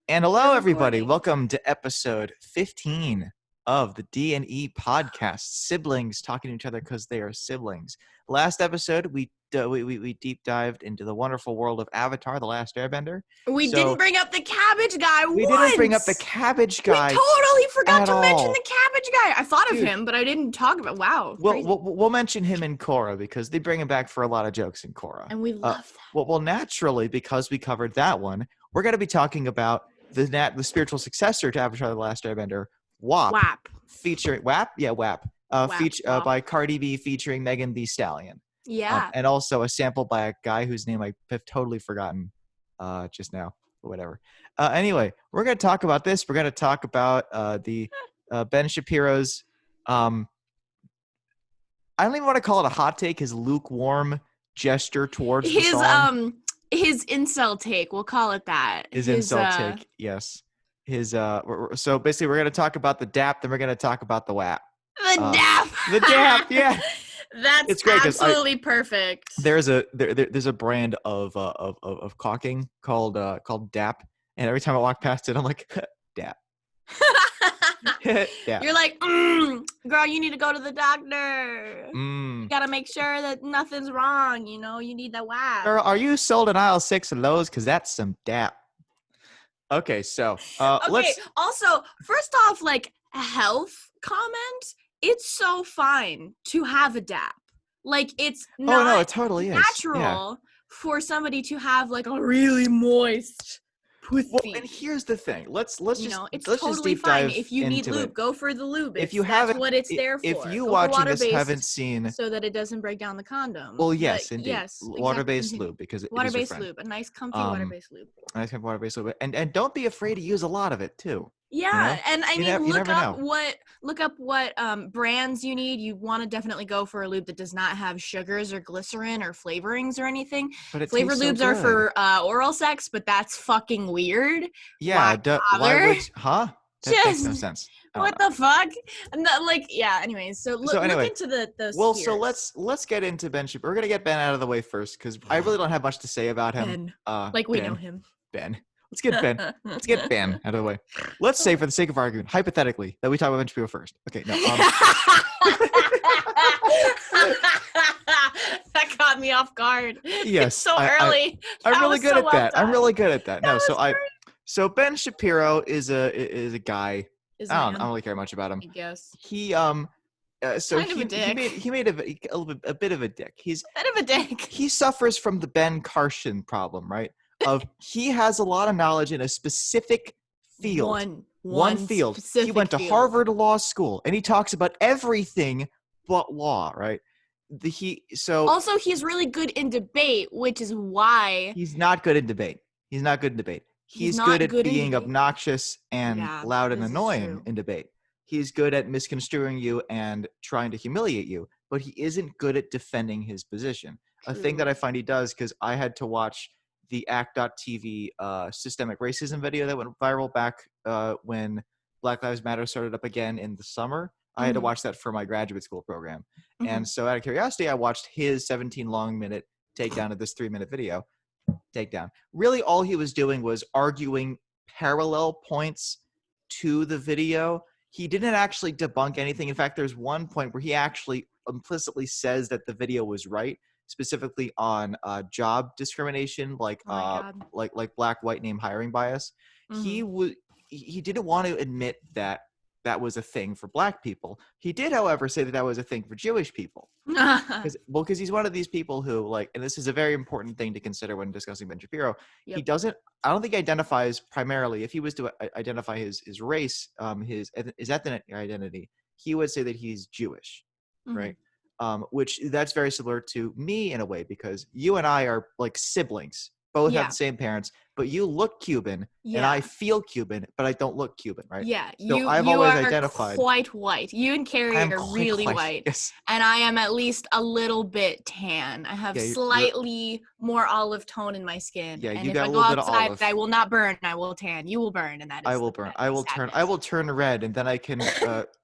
And hello, We're everybody. recording. Welcome to episode 15 of the D&E podcast. Siblings talking to each other because they are siblings. Last episode, we deep dived into the wonderful world of Avatar: The Last Airbender. We So, didn't bring up the cabbage guy we once. didn't bring up the cabbage guy. We totally forgot at to mention all. the cabbage guy. I thought Dude. of him, but I didn't talk about. Wow, crazy. We'll mention him in Korra because they bring him back for a lot of jokes in Korra. And we love that. Well, naturally, because we covered that one, we're going to be talking about the spiritual successor to Avatar: The Last Airbender, WAP. WAP. Featuring WAP? Yeah, WAP. WAP. By Cardi B featuring Megan Thee Stallion. Yeah. And also a sample by a guy whose name I have totally forgotten just now. Whatever. Anyway, we're going to talk about this. We're going to talk about the Ben Shapiro's I don't even want to call it a hot take, his lukewarm gesture towards the song. His incel take, we'll call it that. His incel take, yes. So basically we're going to talk about the DAP, then we're going to talk about the WAP. The DAP. The DAP, yeah. That's great, absolutely perfect. There's a brand of caulking called DAP, and every time I walk past it I'm like DAP. Yeah. You're like, girl, you need to go to the doctor. You gotta make sure that nothing's wrong. You know, you need that WAP. Girl, are you sold in aisle 6 of Lowe's? Because that's some DAP. Okay, so let's. Also, first off, like a health comment, it's so fine to have a DAP. Like it's not it totally is natural for somebody to have like a really moist pussy. Well, and here's the thing. Let's it's let's totally just deep fine. dive If you need into lube, it. go for the lube. If you that's haven't, what it's there for. If you go watching this haven't seen, so that it doesn't break down the condom. Well, yes, indeed. Yes, water-based lube because water-based lube, a nice comfy water-based lube. A nice comfy water-based lube, and don't be afraid to use a lot of it too. Yeah, you know? And I mean, look up what brands you need. You want to definitely go for a lube that does not have sugars or glycerin or flavorings or anything. But flavored lubes are for oral sex, but that's fucking weird. Yeah, why would, huh? That makes no sense. What the fuck? Anyways, so look into the Well, spheres. so let's get into Ben Shapiro. We're gonna get Ben out of the way first because I really don't have much to say about him. We know him. Ben. Let's get Ben. Let's get Ben out of the way. Let's say, for the sake of argument, hypothetically, that we talk about Ben Shapiro first. Okay, no. That caught me off guard. Yes, it's so early. I'm really good at that. Well I'm really good at that. No, so Ben Shapiro is a guy. I don't really care much about him. I guess He kind of a dick. He made a bit of a dick. He's a bit of a dick. He suffers from the Ben Carson problem, right? He has a lot of knowledge in a specific field. One field. He went to Harvard Law School, and he talks about everything but law, right? Also, he's really good in debate, which is why he's not good in debate. He's good at being obnoxious and loud and annoying in debate. He's good at misconstruing you and trying to humiliate you, but he isn't good at defending his position. True. A thing that I find he does, because I had to watch the Act.tv systemic racism video that went viral back when Black Lives Matter started up again in the summer. I had to watch that for my graduate school program. And so out of curiosity, I watched his 17-minute takedown of this 3-minute video. Takedown. Really, all he was doing was arguing parallel points to the video. He didn't actually debunk anything. In fact, there's one point where he actually implicitly says that the video was right, specifically on job discrimination, like black-white name hiring bias. He didn't want to admit that was a thing for black people. He did, however, say that was a thing for Jewish people. Because he's one of these people who, and this is a very important thing to consider when discussing Ben Shapiro. Yep. I don't think he identifies primarily, if he was to identify his race, his ethnic identity, he would say that he's Jewish, right? Which that's very similar to me in a way, because you and I are like siblings, both have the same parents, but you look Cuban and I feel Cuban, but I don't look Cuban, right? Yeah, so I've always identified quite white. You and Carrie are really white, yes. And I am at least a little bit tan. I have slightly more olive tone in my skin. Yeah, and you if got I a go little bit outside, of olive. I will not burn. I will tan. You will burn, and that is. I will burn. I will turn red, and then I can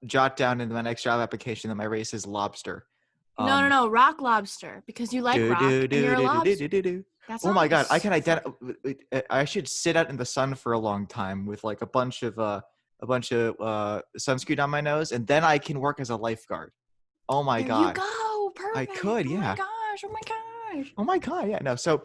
jot down in my next job application that my race is lobster. No, rock lobster, because you like rock and you're a lobster. That Oh my God, I sounds can identify. I should sit out in the sun for a long time with like a bunch of sunscreen on my nose, and then I can work as a lifeguard. Oh my There you God, go. I Perfect. could, Oh my yeah. gosh. Oh my gosh. Oh my God, yeah. No, so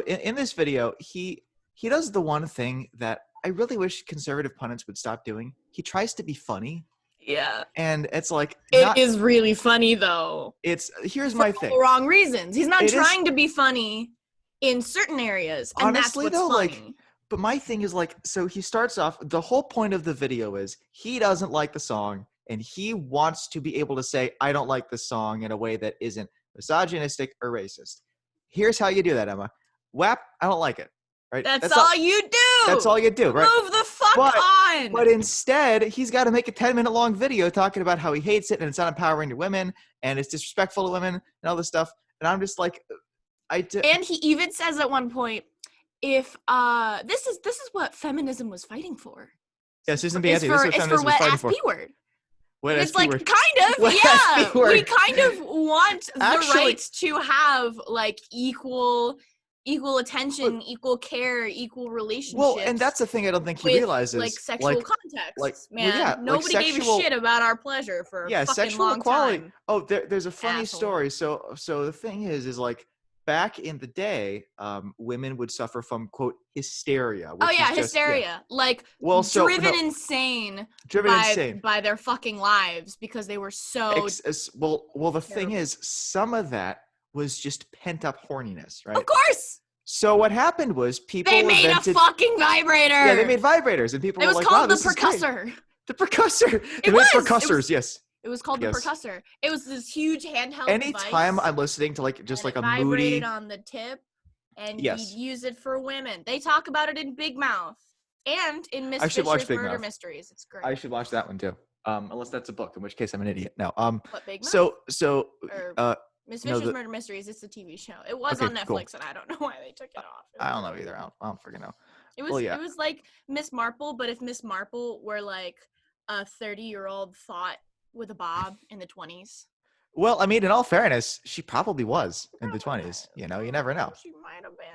in this video, he does the one thing that I really wish conservative pundits would stop doing. He tries to be funny, Yeah. and it's like It not. is really funny though. It's here's For my all thing. the wrong reasons. He's not It is trying to be funny in certain areas, and that's honestly what's though, like, funny. but my thing is like, so he starts off. The whole point of the video is he doesn't like the song, and he wants to be able to say, "I don't like this song" in a way that isn't misogynistic or racist. Here's how you do that, Emma. WAP, I don't like it. Right? That's all you do. That's all you do, right? Move the fuck But on. instead, he's got to make a 10-minute long video talking about how he hates it and it's not empowering to women and it's disrespectful to women and all this stuff. And I'm just like, And he even says at one point, if this is what feminism was fighting for. yeah, Susan B. It's Anthony, for, this is it's what for feminism was wet fighting ass for. B word. Wet It's ass like B word. kind of, Wet ass yeah. B word. We kind of want the Actually, right to have like equal attention, equal care, equal relationships. Well, and that's the thing I don't think he with, realizes. like sexual contexts, man. Well, yeah, Nobody gave a shit about our pleasure for a fucking sexual long equality. time. Oh, there's a funny Asshole. story. So the thing is like back in the day, women would suffer from quote hysteria. Which is just, hysteria. Yeah. Like driven insane by their fucking lives because they were so. Well, the thing is, some of that was just pent up horniness, right? Of course. So what happened was people made a fucking vibrator. Yeah, they made vibrators, and people were like, "Wow, this is great." The percussor. They made percussors, yes. It was called the percussor. It was this huge handheld Anytime device, I'm listening to like just like a vibrated moody on the tip, and you'd use it for women. They talk about it in Big Mouth and in Miss Fisher's Murder Mysteries. It's great. I should watch that one too. Unless that's a book, in which case I'm an idiot. No. What, Big Mouth? So Miss Fisher's Murder Mysteries. It's a TV show. It was on Netflix, and I don't know why they took it off. I don't know either. I don't freaking know. It was like Miss Marple, but if Miss Marple were like a 30-year-old thought with a bob in the 20s. Well, I mean, in all fairness, she probably was in the 20s. You know, you never know. She might have been.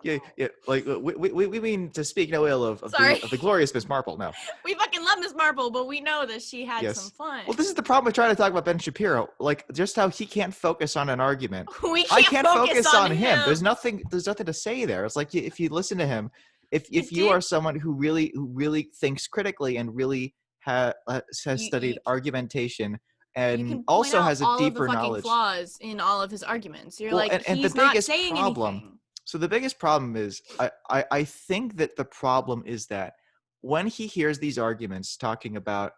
Yeah. Like we mean to speak no ill of the glorious Miss Marple. No, we fucking love Miss Marple, but we know that she had some fun. Well, this is the problem with trying to talk about Ben Shapiro. Like, just how he can't focus on an argument. I can't focus on him. There's nothing to say there. It's like if you listen to him, if you are someone who really thinks critically and really has studied argumentation and also has a deeper knowledge, flaws in all of his arguments. You're he's not saying anything. So the biggest problem is, I think that the problem is that when he hears these arguments talking about,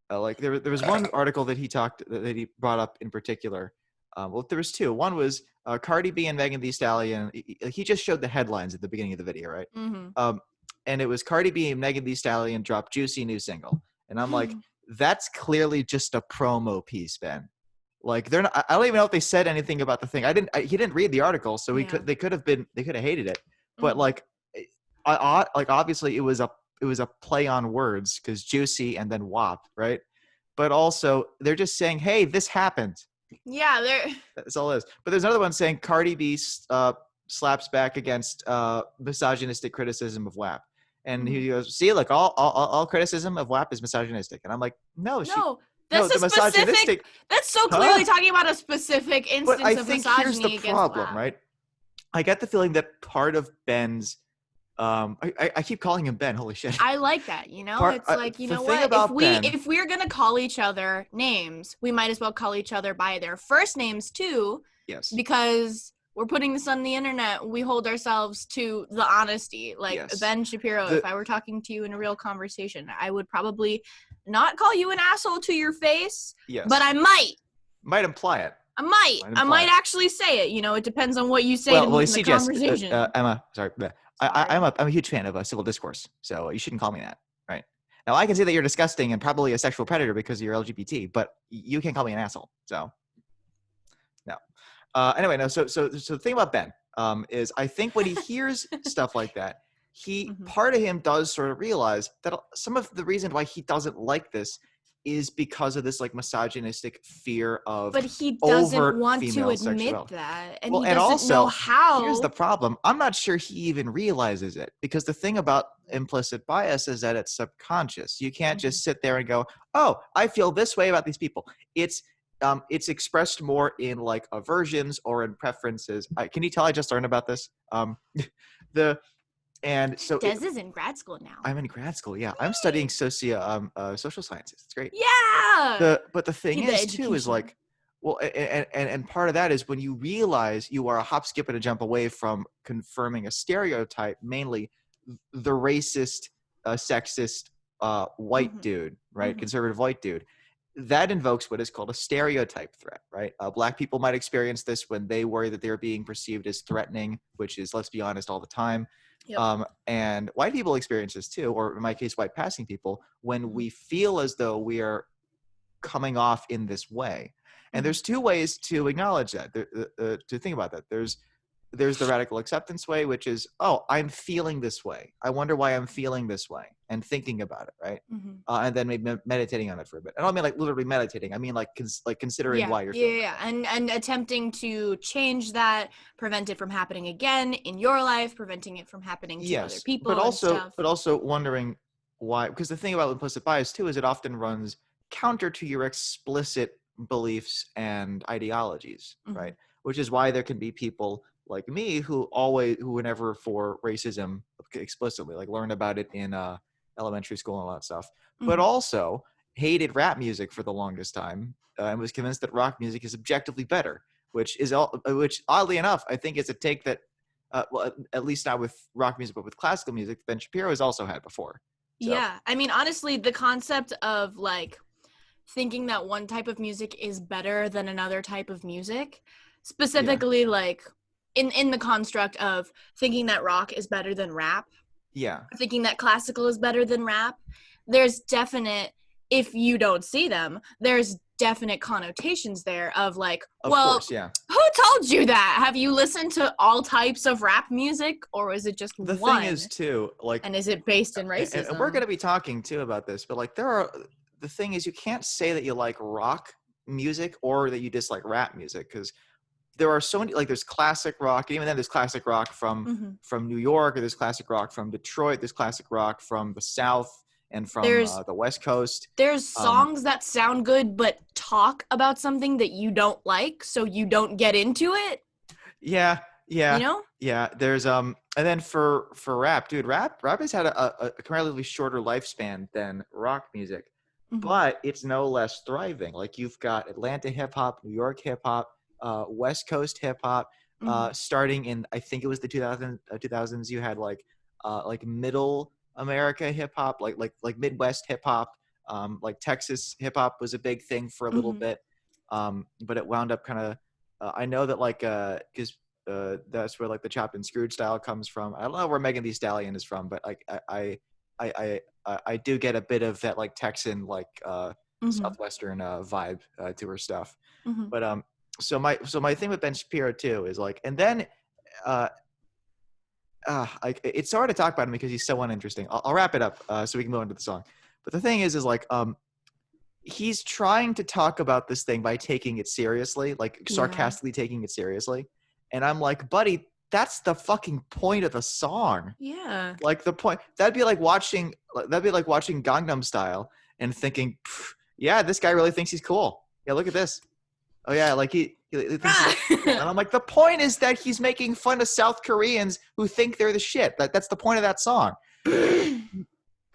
like there was one article that he brought up in particular. Well, there was two. One was Cardi B and Megan Thee Stallion. He just showed the headlines at the beginning of the video, right? Mm-hmm. And it was Cardi B and Megan Thee Stallion dropped Juicy new single, and I'm like, that's clearly just a promo piece, Ben. Like they're not. I don't even know if they said anything about the thing. He didn't read the article, so they could have hated it. But like obviously it was a play on words because Juicy and then WAP, right? But also they're just saying, hey, this happened. Yeah, that's all it is. But there's another one saying Cardi B slaps back against misogynistic criticism of WAP, and he goes, see, like all criticism of WAP is misogynistic, and I'm like, no. That's a specific. That's so clearly talking about a specific instance of misogyny. But I think here's the problem, right? I get the feeling that part of Ben's, I keep calling him Ben. Holy shit! I like that. You know, it's like, you know what? If we're gonna call each other names, we might as well call each other by their first names too. Yes. Because we're putting this on the internet. We hold ourselves to the honesty. Like Ben Shapiro, if I were talking to you in a real conversation, I would probably not call you an asshole to your face. Yes. But I might imply it. I might actually say it. You know, it depends on what you say to me in the conversation. Emma, sorry. I'm a huge fan of civil discourse, so you shouldn't call me that, right? Now I can say that you're disgusting and probably a sexual predator because you're LGBT, but you can't call me an asshole. So no. Anyway, no. So the thing about Ben is I think when he hears stuff like that, part of him does sort of realize that some of the reason why he doesn't like this is because of this like misogynistic fear of but he doesn't want to admit sexuality. that, and he doesn't know how. Here's the problem. I'm not sure he even realizes it, because the thing about implicit bias is that it's subconscious. You can't just sit there and go, oh, I feel this way about these people. It's expressed more in like aversions or in preferences. Can you tell I just learned about this? And so Des is in grad school now. I'm in grad school. Yeah, I'm studying social sciences. It's great. Yeah. But the thing is too is like, well, and part of that is when you realize you are a hop, skip, and a jump away from confirming a stereotype, mainly the racist, sexist, white dude, right? Conservative white dude. That invokes what is called a stereotype threat, right? Black people might experience this when they worry that they're being perceived as threatening, which is, let's be honest, all the time. Yep. And white people experience this too, or in my case, white passing people, when we feel as though we are coming off in this way. And there's two ways to acknowledge that, to think about that. There's the radical acceptance way, which is, oh, I'm feeling this way. I wonder why I'm feeling this way, and thinking about it, right? And then maybe meditating on it for a bit. I don't mean like literally meditating. I mean like considering why you're feeling that. And attempting to change that, prevent it from happening again in your life, preventing it from happening to other people. But also wondering why, because the thing about implicit bias too is it often runs counter to your explicit beliefs and ideologies, right? Which is why there can be people like me who were never for racism explicitly, like learned about it in elementary school and all that stuff, but also hated rap music for the longest time, and was convinced that rock music is objectively better, which oddly enough, I think is a take that, well, at least not with rock music, but with classical music, Ben Shapiro has also had before. So. Yeah, I mean, honestly, the concept of like thinking that one type of music is better than another type of music, specifically like in the construct of thinking that rock is better than rap, thinking that classical is better than rap, there's definite, if you don't see them, there's definite connotations there of like, of course, who told you that? Have you listened to all types of rap music, or is it just the one? Thing is too, like, and is it based in racism? And we're going to be talking too about this, but like the thing is, you can't say that you like rock music or that you dislike rap music, because there are so many, like there's classic rock, and even then there's classic rock from New York, or there's classic rock from Detroit, there's classic rock from the South and from the West Coast. There's songs that sound good but talk about something that you don't like, so you don't get into it. Yeah. You know? Yeah. There's and then for rap, dude, rap has had a comparatively shorter lifespan than rock music, but it's no less thriving. Like you've got Atlanta hip hop, New York hip hop, West Coast hip hop, starting in, I think it was the 2000s. You had like middle America hip hop, like Midwest hip hop, like Texas hip hop was a big thing for a little bit, but it wound up kind of. I know that like because that's where like the Chopped and Screwed style comes from. I don't know where Megan Thee Stallion is from, but like I do get a bit of that like Texan like Southwestern vibe to her stuff, but So my thing with Ben Shapiro too is like, and then it's hard to talk about him because he's so uninteresting. I'll wrap it up so we can move on to the song. But the thing is like he's trying to talk about this thing by taking it seriously, like sarcastically taking it seriously, and I'm like, buddy, that's the fucking point of the song. Yeah. Like the point that'd be like watching Gangnam Style and thinking, yeah, this guy really thinks he's cool. Yeah, look at this. Oh yeah, like he thinks and I'm like, the point is that he's making fun of South Koreans who think they're the shit. That's the point of that song.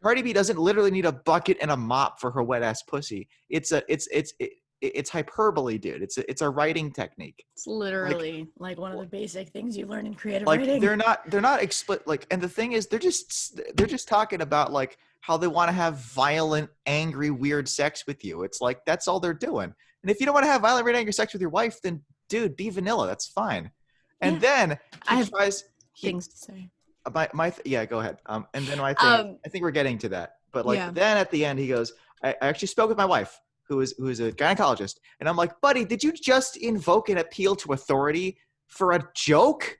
Cardi B doesn't literally need a bucket and a mop for her wet ass pussy. It's hyperbole, dude. It's a writing technique. It's literally like one of the basic things you learn in creative writing. They're not explicit. Like, and the thing is, they're just talking about like how they want to have violent, angry, weird sex with you. It's like that's all they're doing. And if you don't want to have violent, weird, angry sex with your wife, then dude, be vanilla. That's fine. And then he tries things to say. Go ahead. And then I think we're getting to that. But like then at the end he goes, I actually spoke with my wife, who is a gynecologist, and I'm like, buddy, did you just invoke an appeal to authority for a joke?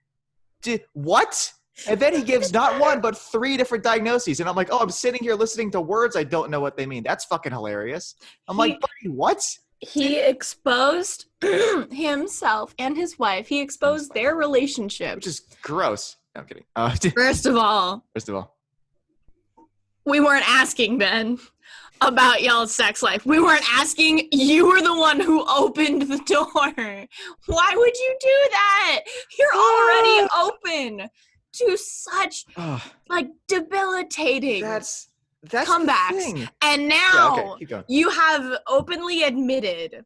What? And then he gives not one, but 3 different diagnoses. And I'm like, oh, I'm sitting here listening to words I don't know what they mean. That's fucking hilarious. I'm like, buddy, what? He exposed himself and his wife. He exposed their relationship. Which is gross. No, I'm kidding. First of all, we weren't asking Ben about y'all's sex life. We weren't asking. You were the one who opened the door. Why would you do that? You're already open to such like debilitating that's comebacks. And now you have openly admitted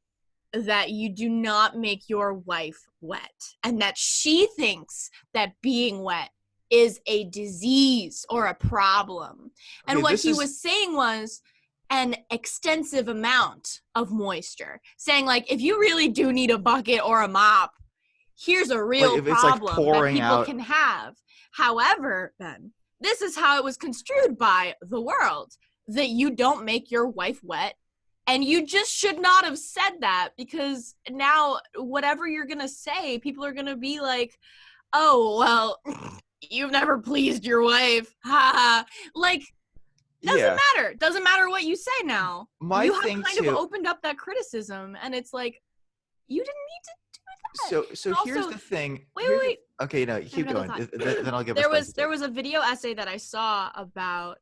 that you do not make your wife wet and that she thinks that being wet is a disease or a problem. And what he was saying was an extensive amount of moisture. Saying, like, if you really do need a bucket or a mop, here's a real problem that people can have. However, Ben, this is how it was construed by the world, that you don't make your wife wet. And you just should not have said that, because now whatever you're going to say, people are going to be like, oh, well, you've never pleased your wife. Ha ha. Like, doesn't matter. Doesn't matter what you say now. You have kind of opened up that criticism, and it's like, you didn't need to do that. So also, here's the thing. Wait. Okay, no, keep going. Then I'll give there was a video essay that I saw about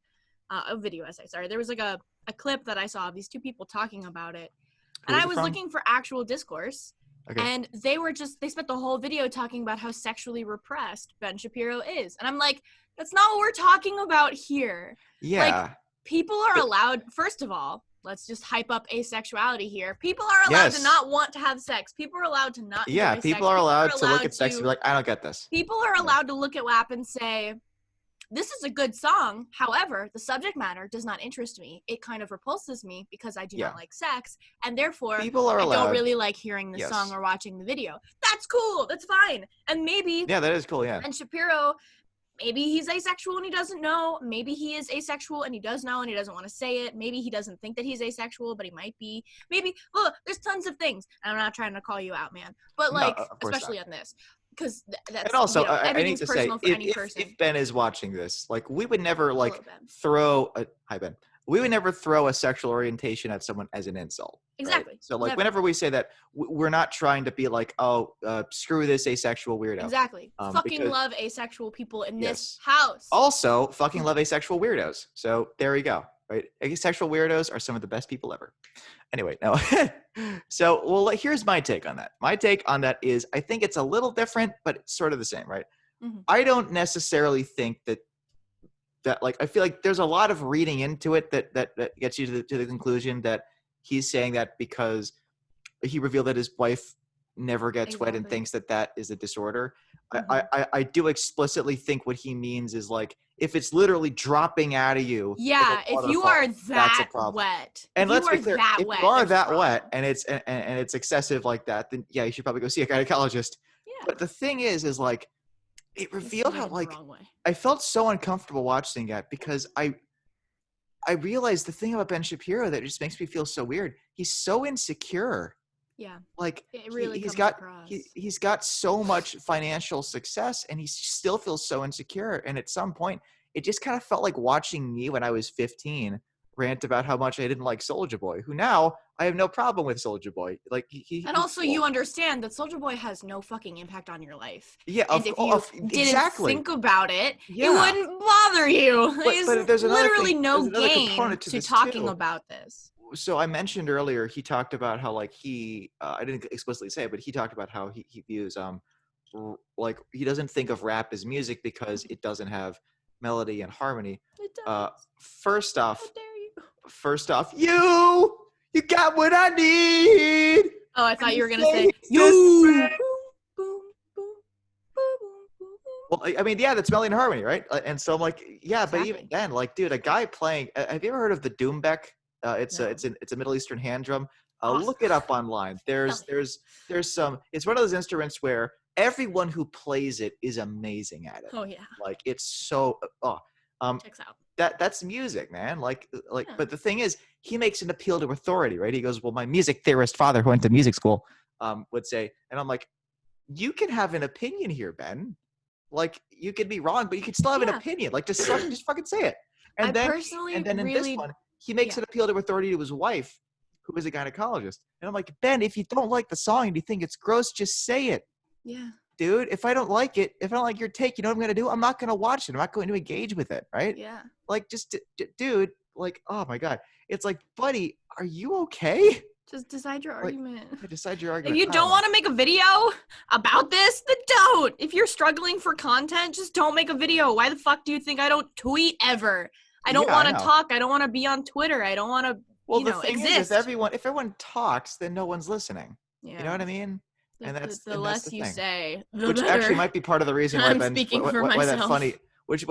there was like a clip that I saw of these 2 people talking about it. And I was looking for actual discourse. Okay. And they spent the whole video talking about how sexually repressed Ben Shapiro is. And I'm like, that's not what we're talking about here. Yeah. Like, people are allowed, first of all, let's just hype up asexuality here. People are allowed to not want to have sex. People are allowed to not enjoy sex. People are allowed to look at sex and be like, I don't get this. People are allowed to look at WAP and say, this is a good song. However, the subject matter does not interest me. It kind of repulses me because I do not like sex. And therefore, I don't really like hearing the song or watching the video. That's cool. That's fine. And maybe... Yeah, that is cool, yeah. And Shapiro, maybe he's asexual and he doesn't know. Maybe he is asexual and he does know and he doesn't want to say it. Maybe he doesn't think that he's asexual, but he might be. Maybe, look, there's tons of things. I'm not trying to call you out, man. But, like, especially on this. Because that's, and also, you know, I need to say, if Ben is watching this, like, we would never, like, hi, Ben. We would never throw a sexual orientation at someone as an insult. Exactly. Right? So, like, whenever we say that, we're not trying to be like, oh, screw this asexual weirdo. Exactly. Fucking love asexual people in this house. Also, fucking love asexual weirdos. So, there we go. Right? Asexual weirdos are some of the best people ever. Anyway, no. So, well, here's my take on that. My take on that is, I think it's a little different, but it's sort of the same, right? Mm-hmm. I don't necessarily think that like, I feel like there's a lot of reading into it that gets you to the conclusion that he's saying that because he revealed that his wife never gets wet and thinks that is a disorder. Mm-hmm. I do explicitly think what he means is, like, if it's literally dropping out of you. Yeah, if you are that wet. And let's be clear, if you are that wet and it's excessive like that, then yeah, you should probably go see a gynecologist. Yeah. But the thing is like, it revealed how, like, I felt so uncomfortable watching that because I realized the thing about Ben Shapiro that just makes me feel so weird. He's so insecure. Yeah. Like, it really he's got so much financial success and he still feels so insecure. And at some point, it just kind of felt like watching me when I was 15 rant about how much I didn't like Soulja Boy, who now I have no problem with Soulja Boy. Like, and also you understand that Soulja Boy has no fucking impact on your life. Yeah, and if you didn't think about it, it wouldn't bother you. But there's literally no game to talking about this. So I mentioned earlier, he talked about how, like, I didn't explicitly say it, but he talked about how he views, like, he doesn't think of rap as music because it doesn't have melody and harmony. It does. First off, how dare you? First off, you got what I need. Oh, I thought you were going to say, you. Well, I mean, yeah, that's melody and harmony, right? And so I'm like, yeah, exactly. But even then, like, dude, a guy playing, have you ever heard of the Doumbek? It's a Middle Eastern hand drum. Awesome. Look it up online. There's some, it's one of those instruments where everyone who plays it is amazing at it. Oh yeah. Like, it's so, checks out. That's music, man. Like, yeah. But the thing is, he makes an appeal to authority, right? He goes, well, my music theorist father who went to music school would say, and I'm like, you can have an opinion here, Ben. like you could be wrong, but you could still have an opinion. Like just fucking say it. And then in this one, he makes an appeal to authority to his wife, who is a gynecologist. And I'm like, Ben, if you don't like the song and you think it's gross, just say it. Yeah. Dude, if I don't like it, if I don't like your take, you know what I'm going to do? I'm not going to watch it. I'm not going to engage with it, right? Yeah. Like, just, dude, like, oh my God. It's like, buddy, are you okay? Just decide your argument. Decide your argument. If you don't want to make a video about this, then don't. If you're struggling for content, just don't make a video. Why the fuck do you think I don't tweet ever? I don't want to talk. I don't want to be on Twitter. I don't want to, the thing is, if everyone talks, then no one's listening. Yeah. You know what I mean? And that's the less that's the you thing. say, which better. Actually might be part of the reason why Ben, why that funny, which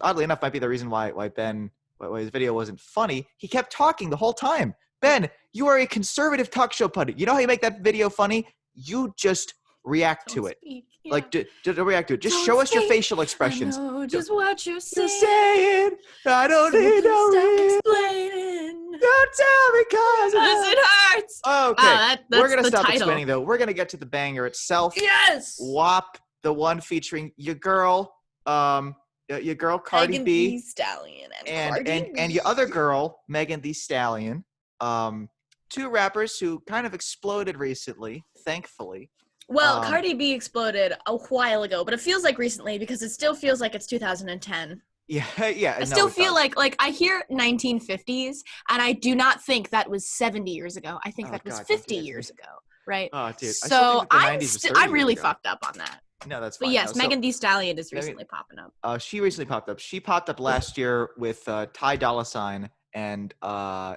oddly enough might be the reason why Ben, why his video wasn't funny. He kept talking the whole time. Ben, you are a conservative talk show pundit. You know how you make that video funny? You just react to it. Yeah. Like, just react to it. Just show us your facial expressions. I know just what you're saying. Just saying. I don't need no reason. Explaining. Don't tell me because it hurts. Okay. We're going to stop explaining, though. We're going to get to the banger itself. Yes. WAP, the one featuring your girl, Cardi Megan B. Thee Stallion. And your other girl, Megan Thee Stallion. Two rappers who kind of exploded recently, thankfully. Well, Cardi B exploded a while ago, but it feels like recently because it still feels like it's 2010. Yeah. I still feel like I hear 1950s, and I do not think that was 70 years ago. I think that was 50 years ago, right? Oh, dude. So I'm really fucked up on that. No, that's fine. But yes, Megan Thee Stallion is recently popping up. She recently popped up. She popped up last year with Ty Dolla $ign and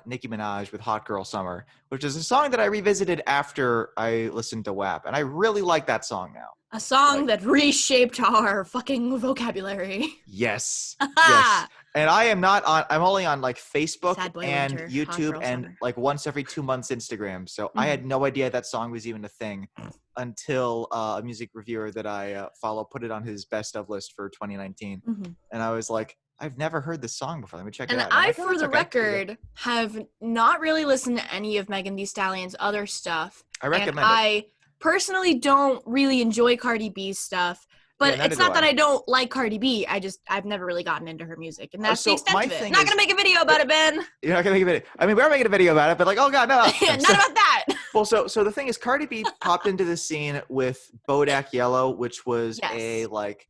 Nicki Minaj with Hot Girl Summer, which is a song that I revisited after I listened to WAP, and I really like that song now. A song that reshaped our fucking vocabulary. Yes. Yes. And I'm only on like Facebook and Winter, YouTube and like once every 2 months Instagram. So I had no idea that song was even a thing until a music reviewer that I follow put it on his best of list for 2019. And I was like, I've never heard this song before. Let me check it out. And for the record, have not really listened to any of Megan Thee Stallion's other stuff. I recommend it. I personally don't really enjoy Cardi B's stuff, but it's not that I don't like Cardi B. I've never really gotten into her music, and that's the extent of it. I'm not gonna make a video about it, Ben. You're not gonna make a video. I mean, we're making a video about it, but like, oh god, no. Not about that. Well, so the thing is, Cardi B popped into the scene with Bodak Yellow, which was a like,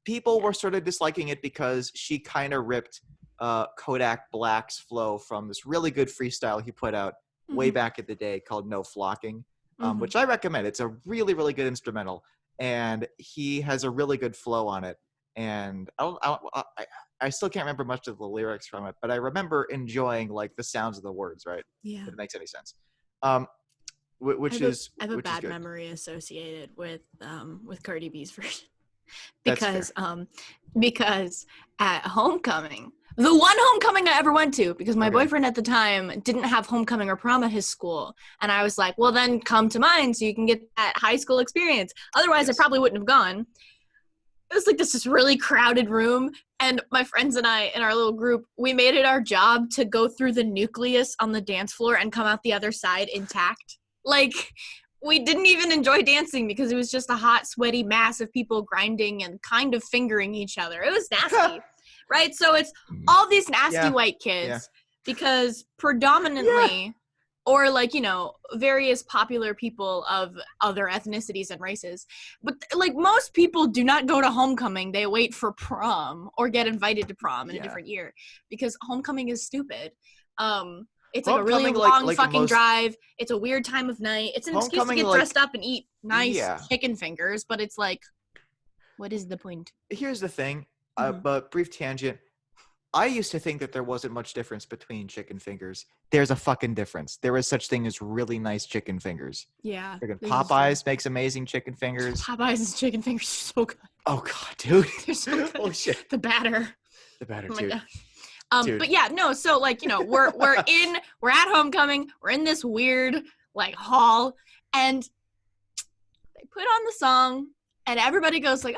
people were sort of disliking it because she kind of ripped Kodak Black's flow from this really good freestyle he put out way back in the day called No Flocking. Which I recommend. It's a really, really good instrumental, and he has a really good flow on it. And I still can't remember much of the lyrics from it, but I remember enjoying like the sounds of the words, right? Yeah. If it makes any sense. I have a bad memory associated with Cardi B's version because at homecoming. The one homecoming I ever went to, because my boyfriend at the time didn't have homecoming or prom at his school. And I was like, well, then come to mine so you can get that high school experience. Otherwise, I probably wouldn't have gone. It was like this really crowded room. And my friends and I, in our little group, we made it our job to go through the nucleus on the dance floor and come out the other side intact. Like, we didn't even enjoy dancing because it was just a hot, sweaty mass of people grinding and kind of fingering each other. It was nasty. Right? So it's all these nasty white kids because predominantly or like, you know, various popular people of other ethnicities and races. But like most people do not go to homecoming. They wait for prom or get invited to prom in a different year because homecoming is stupid. It's like a really long fucking drive. It's a weird time of night. It's an excuse to get dressed up and eat nice chicken fingers, but it's like, what is the point? Here's the thing. But brief tangent. I used to think that there wasn't much difference between chicken fingers. There's a fucking difference. There is such thing as really nice chicken fingers. Yeah. Popeyes makes amazing chicken fingers. Popeyes' chicken fingers are so good. Oh god, dude. They're so good. Oh shit. The batter. Dude. Dude. But yeah, no, so like, you know, we're at homecoming, we're in this weird like hall, and they put on the song and everybody goes like,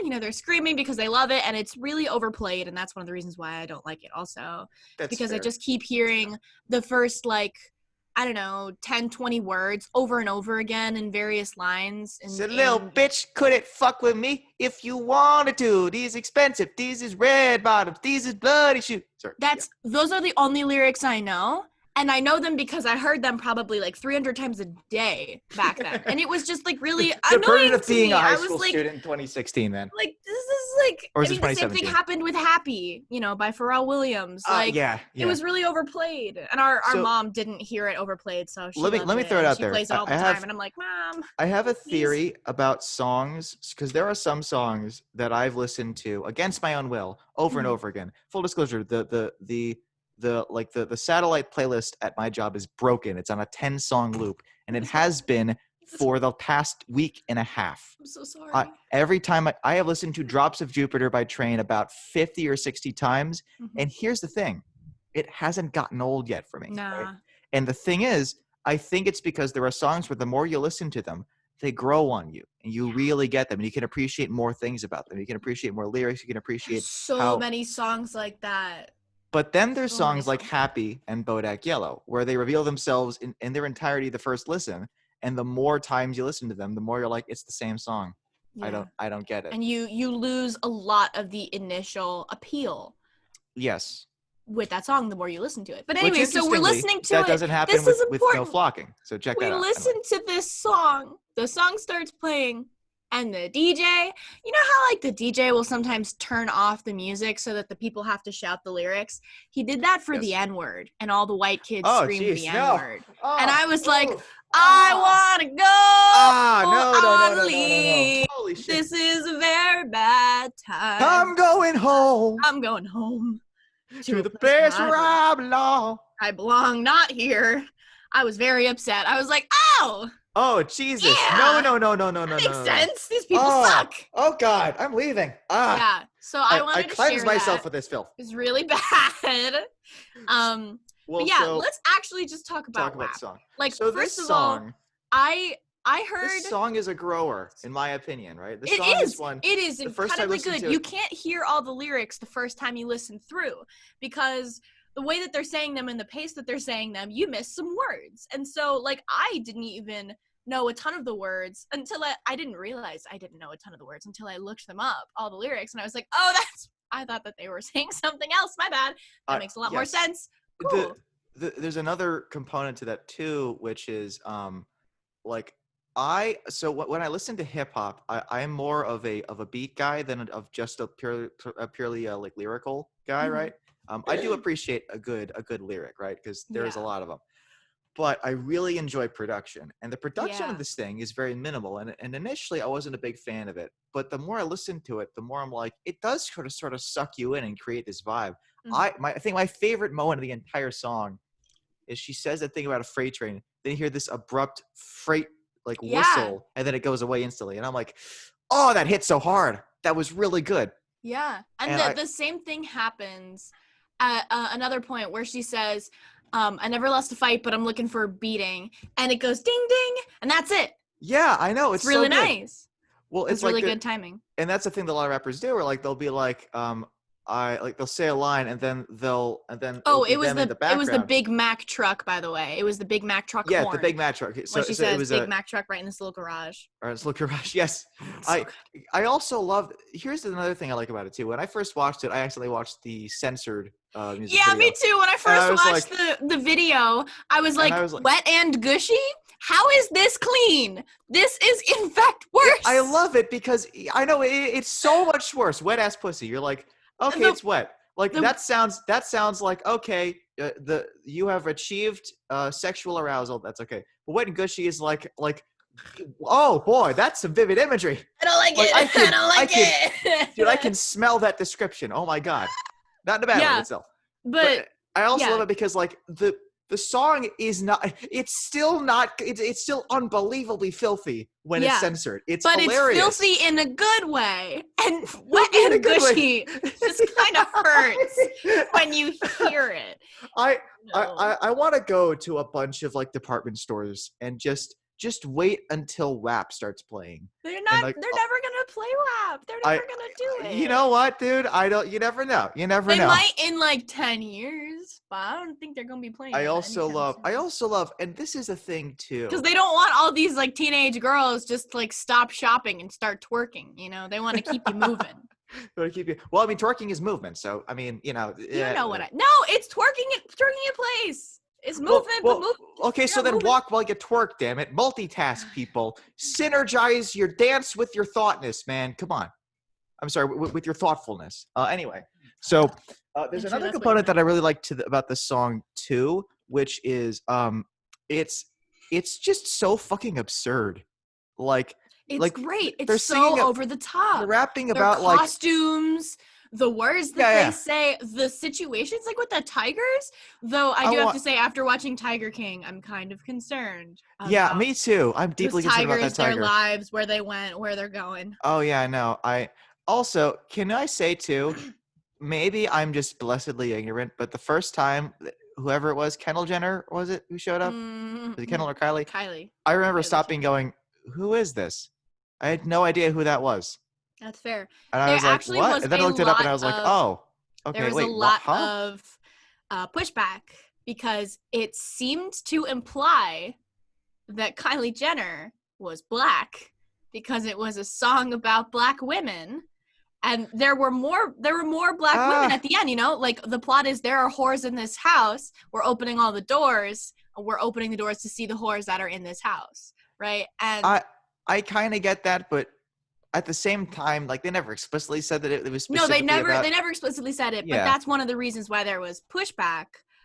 you know, they're screaming because they love it, and it's really overplayed, and that's one of the reasons why I don't like it also. That's because fair. I just keep hearing the first like I don't know, 10, 20 words over and over again in various lines. So little bitch couldn't fuck with me if you wanted to. These expensive. These is red bottoms. These is bloody shoes. Sorry. Those are the only lyrics I know. And I know them because I heard them probably like 300 times a day back then. And it was just like really annoying the burden of to being me. a high school student in 2016, man. Like, this is like, or I mean, the same thing happened with Happy, by Pharrell Williams. Like, it was really overplayed. And our mom didn't hear it overplayed, so she let me throw it out there. She plays it all the time, and I'm like, Mom. I have a theory about songs, because there are some songs that I've listened to against my own will over and over again. Full disclosure, the satellite playlist at my job is broken. It's on a 10-song loop, and it has been for the past week and a half. I'm so sorry. Every time I have listened to Drops of Jupiter by Train about 50 or 60 times, and here's the thing. It hasn't gotten old yet for me. Nah. Right? And the thing is, I think it's because there are songs where the more you listen to them, they grow on you, and you really get them, and you can appreciate more things about them. You can appreciate more lyrics. You can appreciate many songs like that. But then there's songs like Happy and Bodak Yellow, where they reveal themselves in their entirety the first listen. And the more times you listen to them, the more you're like, it's the same song. Yeah. I don't get it. And you lose a lot of the initial appeal. Yes. With that song, the more you listen to it. But anyway, so we're listening to that doesn't happen with No Flocking. So check that out. We listen to this song. The song starts playing. And the DJ, you know how like the DJ will sometimes turn off the music so that the people have to shout the lyrics? He did that for the N-word, and all the white kids screamed the N-word. And I was like, I want to go on leave. Holy shit. This is a very bad time. I'm going home. I'm going home. To the place where I belong. I belong, not here. I was very upset. I was like, Oh, Jesus. Yeah. No. That makes sense. These people suck. Oh, God. I'm leaving. Yeah. So I wanted to share cleanse myself with this filth. It's really bad. Let's actually just talk about WAP. The song. Like, so first of all, I heard... This song is a grower, in my opinion, right? It is incredibly good. You can't hear all the lyrics the first time you listen through, because... the way that they're saying them and the pace that they're saying them, you miss some words. And so, like, I didn't even know a ton of the words until I didn't realize I didn't know a ton of the words until I looked them up, all the lyrics, and I was like, I thought that they were saying something else. My bad. That makes a lot more sense. Cool. There's another component to that too, which is when I listen to hip hop, I'm more of a beat guy than of just a purely like lyrical guy, right? I do appreciate a good lyric, right? Because there's a lot of them. But I really enjoy production. And the production of this thing is very minimal. And initially, I wasn't a big fan of it. But the more I listen to it, the more I'm like, it does sort of suck you in and create this vibe. I think my favorite moment of the entire song is she says that thing about a freight train. Then you hear this abrupt freight whistle, and then it goes away instantly. And I'm like, oh, that hit so hard. That was really good. Yeah. And the same thing happens at another point where she says, I never lost a fight, but I'm looking for a beating. And it goes ding, ding, and that's it. Yeah, I know. It's really so nice. Well, it's really good timing. And that's the thing that a lot of rappers do, where they'll be like, they'll say a line and then it was the Big Mac truck, by the way. It was the Big Mac truck. Yeah, horn. the Big Mac truck. So she says, it was Big Mac truck right in this little garage. Or this little garage, yes. I also love. Here's another thing I like about it too. When I first watched it, I actually watched the censored music video. Me too. When I first watched the video, I was like, wet and gushy? How is this clean? This is in fact worse. I love it because I know it's so much worse. Wet ass pussy. You're like, okay, it's wet. That sounds like okay. You have achieved sexual arousal. That's okay. But wet and gushy is like. Oh boy, that's some vivid imagery. I don't like it. I don't like it. Dude, I can smell that description. Oh my god. Not in a bad way itself. But I also love it because the song is not. It's still unbelievably filthy when it's censored. It's hilarious. It's filthy in a good way, and wet and gushy just kind of hurts when you hear it. I want to go to a bunch of department stores and just just wait until WAP starts playing. They're not. Like, they're never gonna play WAP. They're never gonna do it. You know what, dude? You never know. You never know. They might in like 10 years, but I don't think they're gonna be playing. I also love, and this is a thing too. Because they don't want all these like teenage girls just like stop shopping and start twerking. You know, they want to keep you moving. Well, I mean, twerking is movement. So I mean, you know. You know what? No, it's twerking in place. It's movement, but movement. Okay, so then walk while you twerk, damn it. Multitask, people. Synergize your dance with your thoughtness, man. Come on. I'm sorry, with your thoughtfulness. Anyway, so there's another component that I really like about this song too, which is it's just so fucking absurd. Like it's great. It's so over the top. They're rapping about like costumes. The words that they say, the situations, like with the tigers, though I do have to say, after watching Tiger King, I'm kind of concerned. Yeah, me too. I'm deeply concerned about that tiger. Their lives, where they went, where they're going. Oh, yeah, I know. Also, can I say too, maybe I'm just blessedly ignorant, but the first time, whoever it was, Kendall Jenner, was it, who showed up? Was it Kendall or Kylie? Kylie. I remember stopping going, who is this? I had no idea who that was. That's fair. And I was like, what? And then I looked it up and I was like, oh, okay, wait. There was a lot of pushback because it seemed to imply that Kylie Jenner was black because it was a song about black women. And there were more black women at the end, you know? Like, the plot is there are whores in this house. We're opening all the doors. We're opening the doors to see the whores that are in this house, right? And I kind of get that, but at the same time, like, they never explicitly said that it was specifically they never explicitly said it, but that's one of the reasons why there was pushback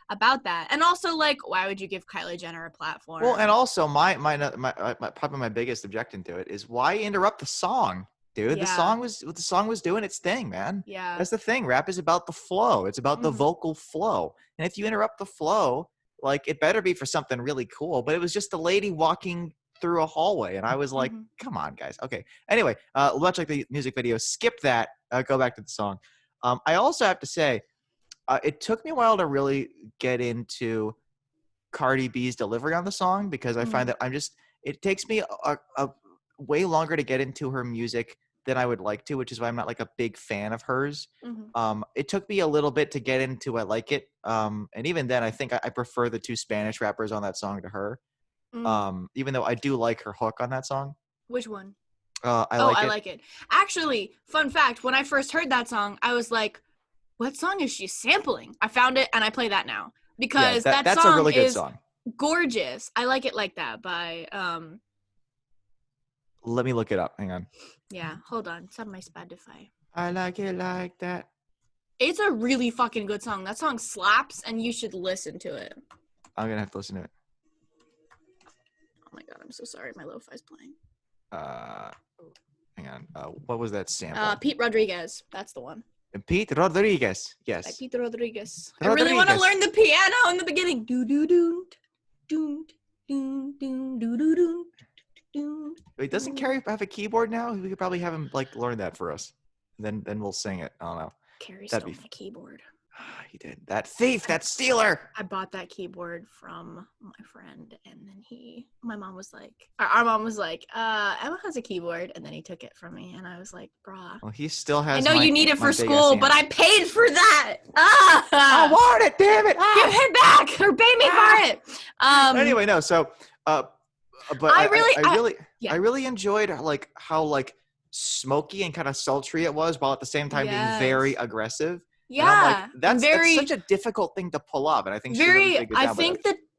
about that. And also, like, why would you give Kylie Jenner a platform? Well, and also my probably my biggest objection to it is why interrupt the song, dude? Yeah. The song was doing its thing, man. Yeah. That's the thing. Rap is about the flow. It's about the vocal flow. And if you interrupt the flow, like, it better be for something really cool. But it was just a lady walking through a hallway, and I was like, come on, guys. Okay. Anyway, much like the music video, skip that. Go back to the song. I also have to say, it took me a while to really get into Cardi B's delivery on the song, because I find that it takes me a way longer to get into her music than I would like to, which is why I'm not like a big fan of hers. It took me a little bit to get into I Like It. And even then, I think I prefer the two Spanish rappers on that song to her. Even though I do like her hook on that song. Which one? I Like It. Actually, fun fact, when I first heard that song, I was like, what song is she sampling? I found it and I play that now because that's song a really good song. Gorgeous. I Like It Like That by Let me look it up. Hang on. Yeah, hold on. It's on my Spotify. I Like It Like That. It's a really fucking good song. That song slaps and you should listen to it. I'm gonna have to listen to it. Oh my god, I'm so sorry. My lo-fi's playing. Hang on. What was that sample? Pete Rodriguez. That's the one. Pete Rodriguez. Yes. By Pete Rodriguez. I really want to learn the piano in the beginning. Do do do do do do do do do. Wait, doesn't Carrie have a keyboard now? We could probably have him like learn that for us. Then we'll sing it. I don't know. Carrie stole my keyboard. He did. That thief, that stealer. I bought that keyboard from my friend, and then my mom was like, our mom was like, Emma has a keyboard, and then he took it from me, and I was like, brah. Well, he still has. I know you need it for school, but I paid for that. I want it, damn it! Give it back or pay me for it. Anyway, no. So, but I really enjoyed like how like smoky and kind of sultry it was, while at the same time being very aggressive. Yeah, like, that's such a difficult thing to pull off, and I think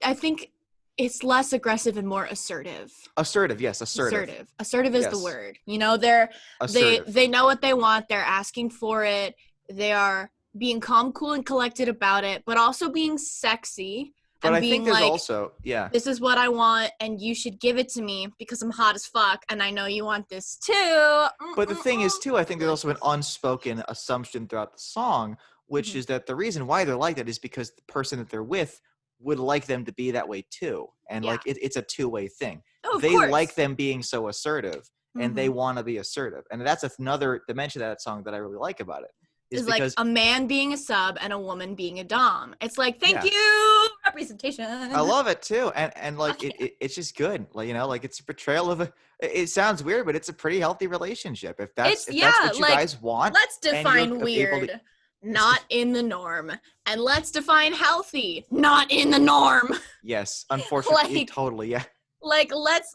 I think it's less aggressive and more assertive. Assertive, yes, assertive. Assertive is the word. You know, they know what they want. They're asking for it. They are being calm, cool, and collected about it, but also being sexy. But and I being think there's like, also, this is what I want, and you should give it to me because I'm hot as fuck, and I know you want this too. But the thing is, too, I think there's also an unspoken assumption throughout the song, which is that the reason why they're like that is because the person that they're with would like them to be that way too. And like, it's a two-way thing. Oh, they like them being so assertive, and they want to be assertive. And that's another dimension of that song that I really like about it, is like a man being a sub and a woman being a dom. It's like, thank you, representation. I love it too, and like it's just good. Like, you know, like it's a portrayal of a. It sounds weird, but it's a pretty healthy relationship. If that's what you guys want. Let's define weird, not in the norm, and let's define healthy, not in the norm. Yes, unfortunately, totally, yeah. Like let's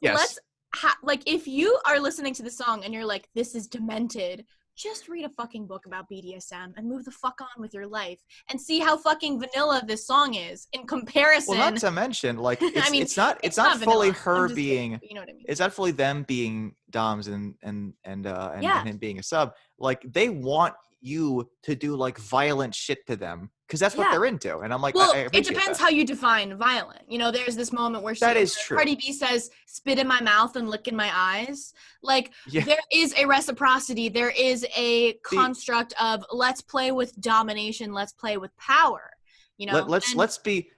like if you are listening to the song and you're like, this is demented. Just read a fucking book about BDSM and move the fuck on with your life and see how fucking vanilla this song is in comparison. Well, not to mention, like, it's not fully her being, you know what I mean? It's not fully them being doms and him being a sub. Like, they want you to do like violent shit to them because that's what they're into. And I'm like, well, I appreciate it depends that. how you define violent. You know, there's this moment where that is true. Cardi B says, "Spit in my mouth and lick in my eyes." Like, there is a reciprocity. There is a construct of let's play with domination. Let's play with power. You know, let's be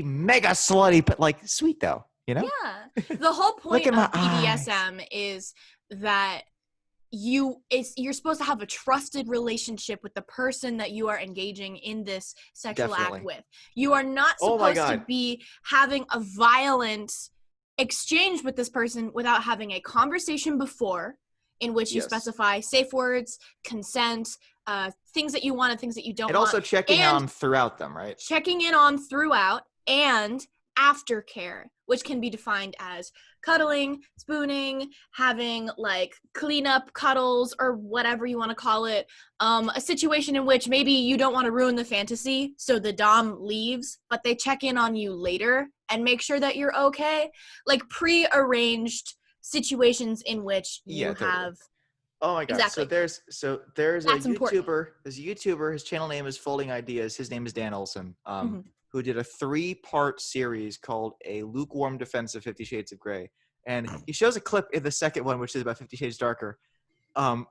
mega slutty, but like sweet though. You know, the whole point of BDSM is that you're supposed to have a trusted relationship with the person that you are engaging in this sexual act with. You are not supposed to be having a violent exchange with this person without having a conversation before in which you specify safe words, consent, things that you want and things that you don't want. And also checking on throughout them, right? Checking in on throughout and aftercare, which can be defined as cuddling, spooning, having like cleanup cuddles or whatever you want to call it. A situation in which maybe you don't want to ruin the fantasy, so the dom leaves, but they check in on you later and make sure that you're okay. Like pre-arranged situations in which you have. Oh my god! Exactly. So there's a YouTuber. Important. There's a YouTuber. His channel name is Folding Ideas. His name is Dan Olson. Who did a 3-part series called A Lukewarm Defense of 50 Shades of Grey. And he shows a clip in the second one, which is about 50 Shades Darker,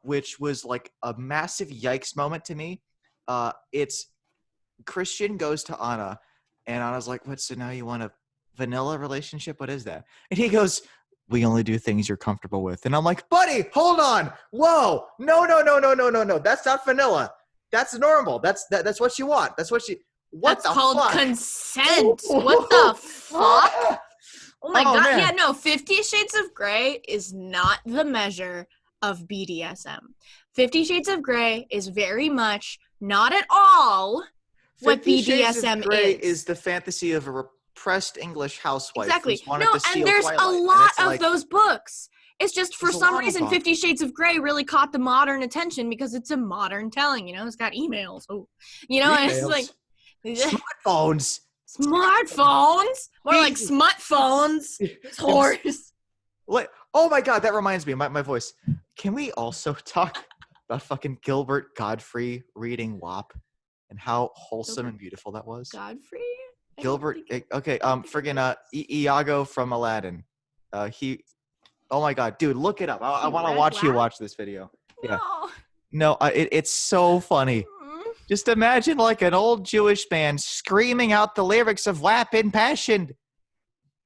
which was like a massive yikes moment to me. It's Christian goes to Anna, and Anna's like, what, so now you want a vanilla relationship? What is that? And he goes, we only do things you're comfortable with. And I'm like, buddy, hold on. Whoa. No. That's not vanilla. That's normal. That's what you want. That's what you... That's called consent. What the fuck? Oh my god. Man. Yeah, no, 50 Shades of Grey is not the measure of BDSM. 50 Shades of Grey is very much not at all what BDSM Shades of Grey is the fantasy of a repressed English housewife. Exactly. No, and there's a lot of those books. It's just for some reason 50 Shades of Grey really caught the modern attention because it's a modern telling, you know, it's got emails. Oh, you know, and it's like smartphones. More like smut phones. Horse. Oh my god, that reminds me, my voice. Can we also talk about fucking Gilbert Godfrey reading WAP and how wholesome and beautiful that was? Godfrey? Gilbert, okay, friggin' Iago from Aladdin. Oh my god, dude, look it up. I want to watch you watch this video. Yeah. No, it's so funny. Just imagine like an old Jewish band screaming out the lyrics of WAP impassioned.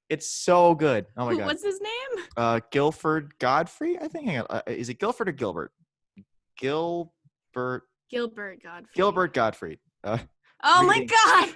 It's so good. Oh my god. What's his name? Guilford Godfrey, I think. Is it Guilford or Gilbert? Gilbert Godfrey. Gilbert Godfrey. Oh my god.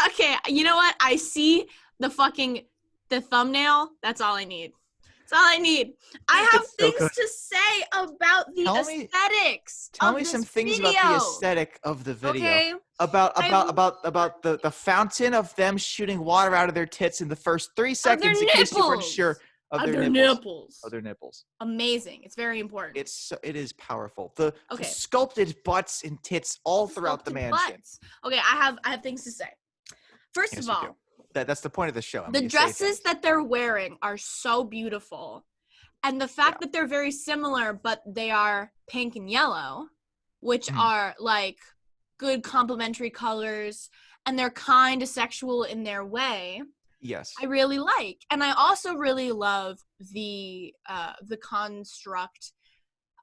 Okay, you know what? I see the thumbnail. That's all I need. That's all I need. I have things to say about the aesthetics. Tell me some things about the aesthetic of the video. Okay. About the fountain of them shooting water out of their tits in the first 3 seconds in case you weren't sure of their nipples. Of their nipples. Amazing. It's very important. It is powerful. The sculpted butts and tits all throughout the mansion. Okay, I have things to say. First of all, that's the point of the show. The dresses that they're wearing are so beautiful. And the fact that they're very similar, but they are pink and yellow, which are like good complementary colors, and they're kind of sexual in their way. Yes. I really like. And I also really love the construct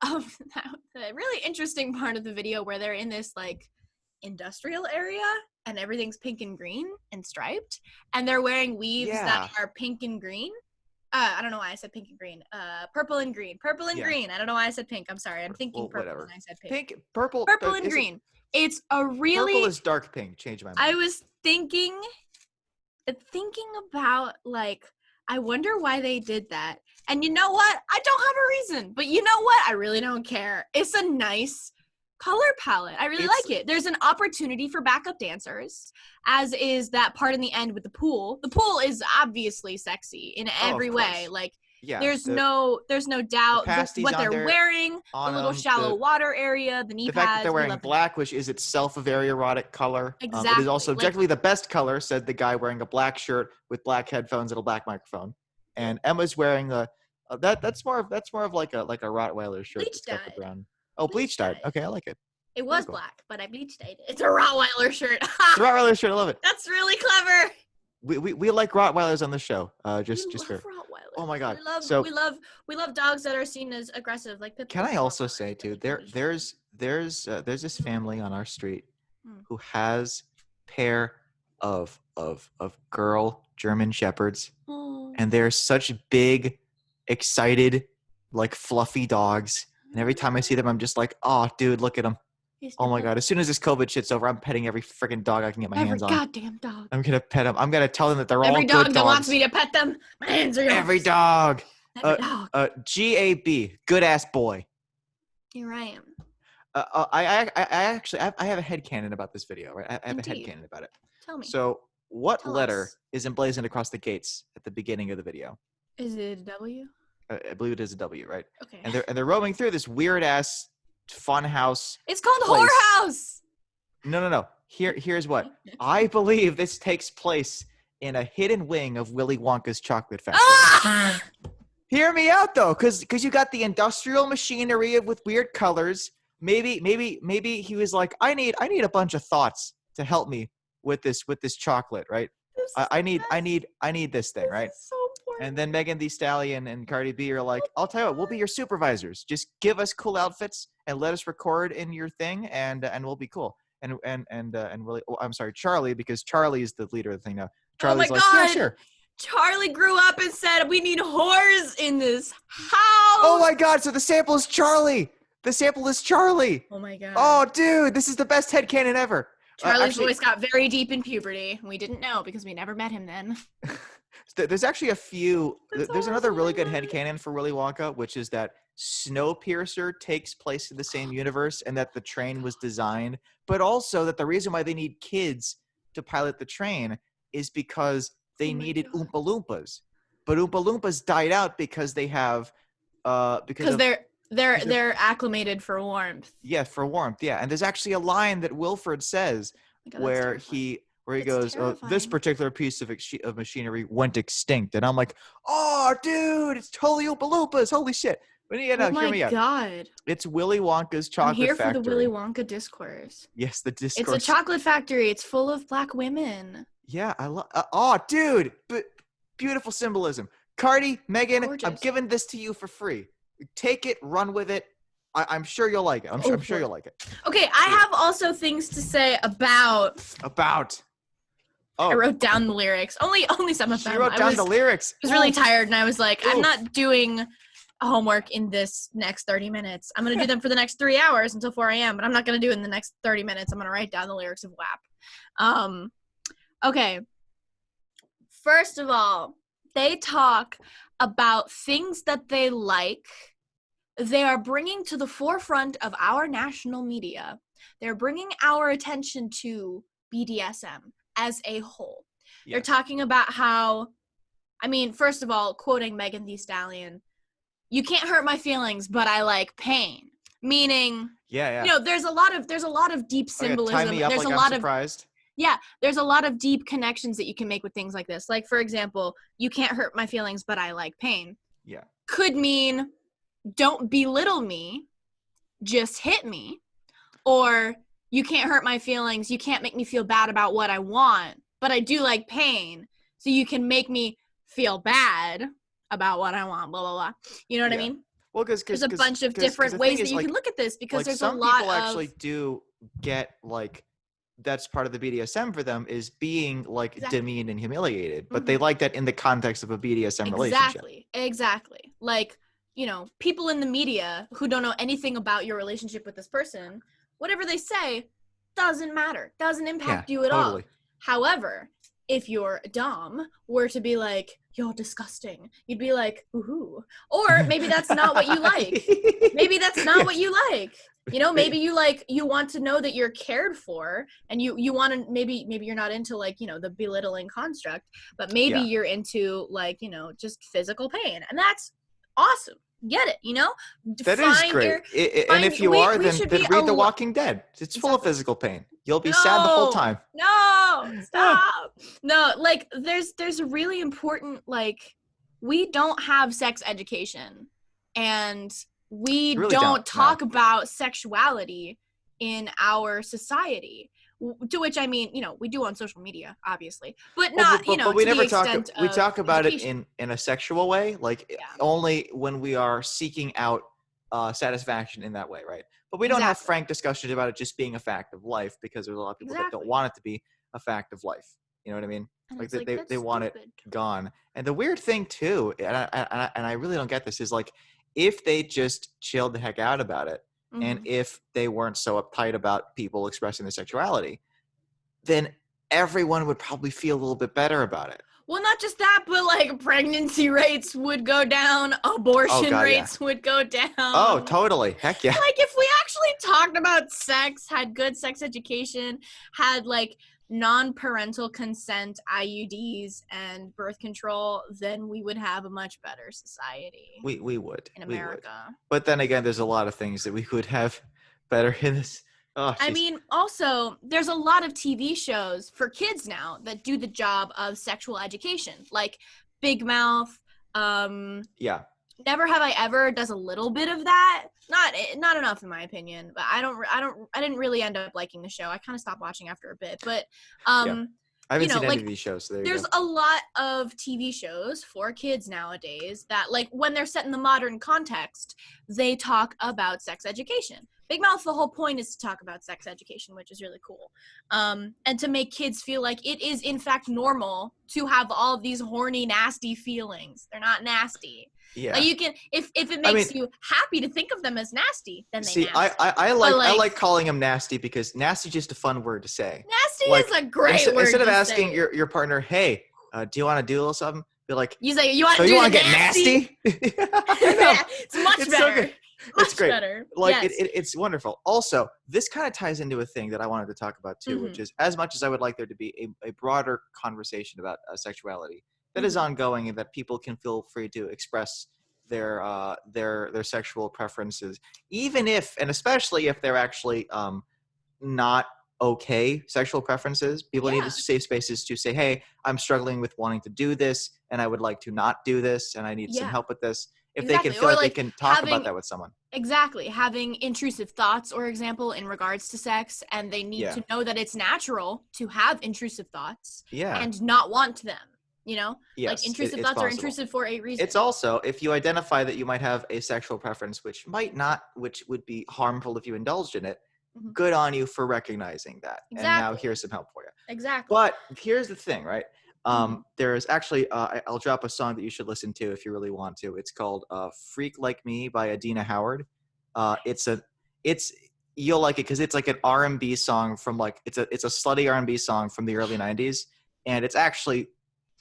of the really interesting part of the video where they're in this like industrial area and everything's pink and green and striped, and they're wearing weaves that are pink and green. I don't know why I said pink and green. Purple and green. Purple and green. I don't know why I said pink. I'm sorry. I'm thinking purple whatever. when I said pink. Purple. Purple and green. It's a really. Purple is dark pink. Change my mind. I was thinking about like, I wonder why they did that. And you know what? I don't have a reason. But you know what? I really don't care. It's a nice color palette. I really like it. There's an opportunity for backup dancers, as is that part in the end with the pool. The pool is obviously sexy in every way. Like, there's no doubt what they're wearing, the little shallow water area, the knee pads. The fact that they're wearing black, which is itself a very erotic color. Exactly. It is also objectively the best color, said the guy wearing a black shirt with black headphones and a black microphone. And Emma's wearing that's more of like a Rottweiler shirt. Bleach dyed. Brown. Oh, bleach dyed. Okay, I like it. It was black, but I bleached it. It's a Rottweiler shirt. It's a Rottweiler shirt. I love it. That's really clever. We like Rottweilers on the show. Just for Rottweilers. Oh my God. We love dogs that are seen as aggressive, like pit bulls. Can I also say too, there's this family on our street who has pair of girl German shepherds, and they're such big, excited, like fluffy dogs. And every time I see them, I'm just like, oh, dude, look at them. Oh my God. As soon as this COVID shit's over, I'm petting every freaking dog I can get my hands on. Every goddamn dog. I'm going to pet them. I'm going to tell them that they're all good dogs. Every dog that wants me to pet them, my hands are yours. Every dog. Every dog. GAB, good ass boy. Here I am. I actually have a headcanon about this video, right? I have a headcanon about it. Tell me. So what letter is emblazoned across the gates at the beginning of the video? Is it a W? I believe it is a W, right? Okay. And they're roaming through this weird ass fun house. It's called place. Whorehouse. No. Here's what. I believe this takes place in a hidden wing of Willy Wonka's chocolate factory. Ah! Hear me out though, because you got the industrial machinery with weird colors. Maybe he was like, I need a bunch of thoughts to help me with this chocolate, right? I need this thing, right? So important. And then Megan Thee Stallion and Cardi B are like, I'll tell you what, we'll be your supervisors. Just give us cool outfits and let us record in your thing, and we'll be cool. And Willie, I'm sorry, Charlie, because Charlie is the leader of the thing now. Charlie's like, yeah, sure. Charlie grew up and said, we need whores in this house. Oh my God, so the sample is Charlie. The sample is Charlie. Oh my God. Oh, dude, this is the best headcanon ever. Charlie's voice got very deep in puberty. We didn't know because we never met him then. There's actually a few. There's another really good headcanon for Willy Wonka, which is that Snowpiercer takes place in the same universe and that the train was designed, but also that the reason why they need kids to pilot the train is because they needed Oompa Loompas. But Oompa Loompas died out because they have because they're acclimated for warmth. Yeah, for warmth. Yeah, and there's actually a line that Wilford says where he goes, "This particular piece of machinery went extinct," and I'm like, "Oh, dude, it's totally Oompa Loompas! Holy shit!" But yeah, no, hear me out. Oh my God! It's Willy Wonka's chocolate factory. I'm here for the Willy Wonka discourse. Yes, the discourse. It's a chocolate factory. It's full of black women. Yeah, I love. Oh, dude, but beautiful symbolism. Cardi, Megan, gorgeous. I'm giving this to you for free. Take it, run with it. I'm sure you'll like it. I'm sure you'll like it. Okay, I have also things to say about. Oh. I wrote down the lyrics. Only some of them. You wrote down the lyrics. I was really tired, and I was like, I'm not doing homework in this next 30 minutes. I'm going to do them for the next 3 hours until 4 a.m., but I'm not going to do it in the next 30 minutes. I'm going to write down the lyrics of WAP. Okay. First of all, they talk about things that they like. They are bringing to the forefront of our national media. They're bringing our attention to BDSM as a whole. Yes. They're talking about how, first of all, quoting Megan Thee Stallion, you can't hurt my feelings, but I like pain. Meaning, there's a lot of deep symbolism. Tie me up there's like a lot I'm surprised. Yeah, there's a lot of deep connections that you can make with things like this. Like, for example, you can't hurt my feelings, but I like pain. Yeah. Could mean, don't belittle me, just hit me. Or, you can't hurt my feelings, you can't make me feel bad about what I want, but I do like pain, so you can make me feel bad about what I want, blah, blah, blah. You know what I mean? Well, because there's a bunch of different ways that you can look at this, because there's a lot of... Some people actually do get, like, that's part of the BDSM for them is being like demeaned and humiliated, but they like that in the context of a BDSM relationship. Exactly. Like, you know, people in the media who don't know anything about your relationship with this person, whatever they say doesn't matter, doesn't impact you at all. However, if your dom were to be like, you're disgusting, you'd be like, ooh. Or maybe that's not what you like. Maybe that's not what you like. You know, maybe you want to know that you're cared for, and you want to, maybe you're not into like, you know, the belittling construct, but maybe you're into like, you know, just physical pain, and that's awesome. Get it, you know? That is great. And if you are, then read The Walking Dead. It's full of physical pain. You'll be sad the whole time. No, stop. No, like there's a really important, like, we don't have sex education, and we really don't talk about sexuality in our society. To which I mean, you know, we do on social media, obviously, but not, you know, but we never talk. We talk about it in a sexual way, like only when we are seeking out satisfaction in that way, right? But we don't have frank discussions about it just being a fact of life, because there's a lot of people that don't want it to be a fact of life. You know what I mean? Like they want it gone. And the weird thing too, and I really don't get this, is like if they just chilled the heck out about it. And if they weren't so uptight about people expressing their sexuality, then everyone would probably feel a little bit better about it. Well, not just that, but like pregnancy rates would go down, abortion rates would go down. Oh, totally. Heck yeah. Like if we actually talked about sex, had good sex education, had like non-parental consent IUDs and birth control, then we would have a much better society. We would in America. But then again, there's a lot of things that we could have better in this. Oh, I mean, also, there's a lot of TV shows for kids now that do the job of sexual education, like Big Mouth. Never Have I Ever does a little bit of that. Not enough in my opinion, but I didn't really end up liking the show. I kind of stopped watching after a bit, but I haven't seen any of these shows. So there's a lot of TV shows for kids nowadays that, like, when they're set in the modern context, they talk about sex education. Big Mouth, the whole point is to talk about sex education, which is really cool. And to make kids feel like it is in fact normal to have all of these horny, nasty feelings. They're not nasty. Yeah. Like you can, if it makes you happy to think of them as nasty, then they nasty. I like calling them nasty because nasty is just a fun word to say. Nasty is a great word. Instead of asking your partner, hey, do you want to do a little something? Be like, you say, you want to get nasty? It's much better. It's great. Better. Like it's wonderful. Also, this kind of ties into a thing that I wanted to talk about too, which is, as much as I would like there to be a broader conversation about sexuality that is ongoing and that people can feel free to express their sexual preferences, even if, and especially if they're actually not okay sexual preferences. People need safe spaces to say, hey, I'm struggling with wanting to do this and I would like to not do this and I need some help with this. If they can feel like they can talk about that with someone. Exactly. Having intrusive thoughts, for example, in regards to sex, and they need to know that it's natural to have intrusive thoughts and not want them. You know? Yes, like intrusive thoughts are intrusive for a reason. It's also, if you identify that you might have a sexual preference which would be harmful if you indulged in it, good on you for recognizing that. Exactly. And now here's some help for you. Exactly. But here's the thing, right? There is actually, I'll drop a song that you should listen to if you really want to. It's called Freak Like Me by Adina Howard. You'll like it because it's like an R&B song from like, it's a slutty R&B song from the early 90s. And it's actually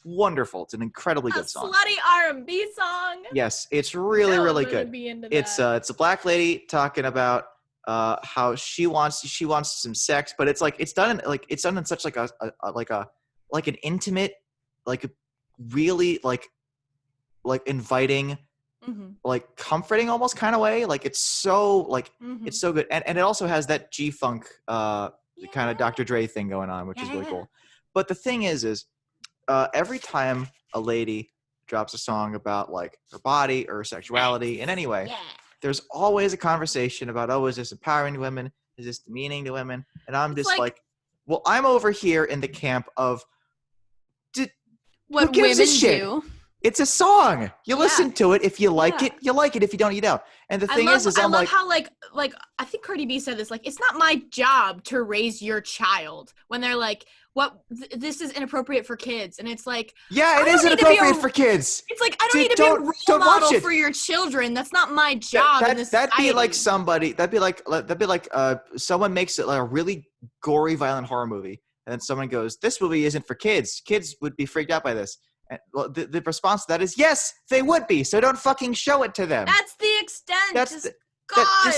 wonderful. It's an incredibly good song. Slutty R&B song? Yes, it's really, really good. It's a black lady talking about how she wants some sex, but it's like, it's done in such like an intimate, like really like inviting, like comforting almost kind of way. Like it's so like it's so good, and it also has that G-funk kind of Dr. Dre thing going on, which is really cool. But the thing is every time a lady drops a song about like her body or her sexuality in any way, there's always a conversation about, oh, is this empowering women? Is this demeaning to women? And I'm just like, well, I'm over here in the camp of what women do. It's a song. You listen to it. If you like it, you like it. If you don't, you don't. And the thing is I love how like I think Cardi B said this, like, it's not my job to raise your child, when they're like, this is inappropriate for kids. And it's like, yeah, it is inappropriate for kids. It's like, I don't need to be a role model for your children. That's not my job in this society. That'd be like someone makes it like a really gory, violent horror movie, and then someone goes, this movie isn't for kids. Kids would be freaked out by this. And, well, the response to that is, yes, they would be. So don't fucking show it to them. That's the extent.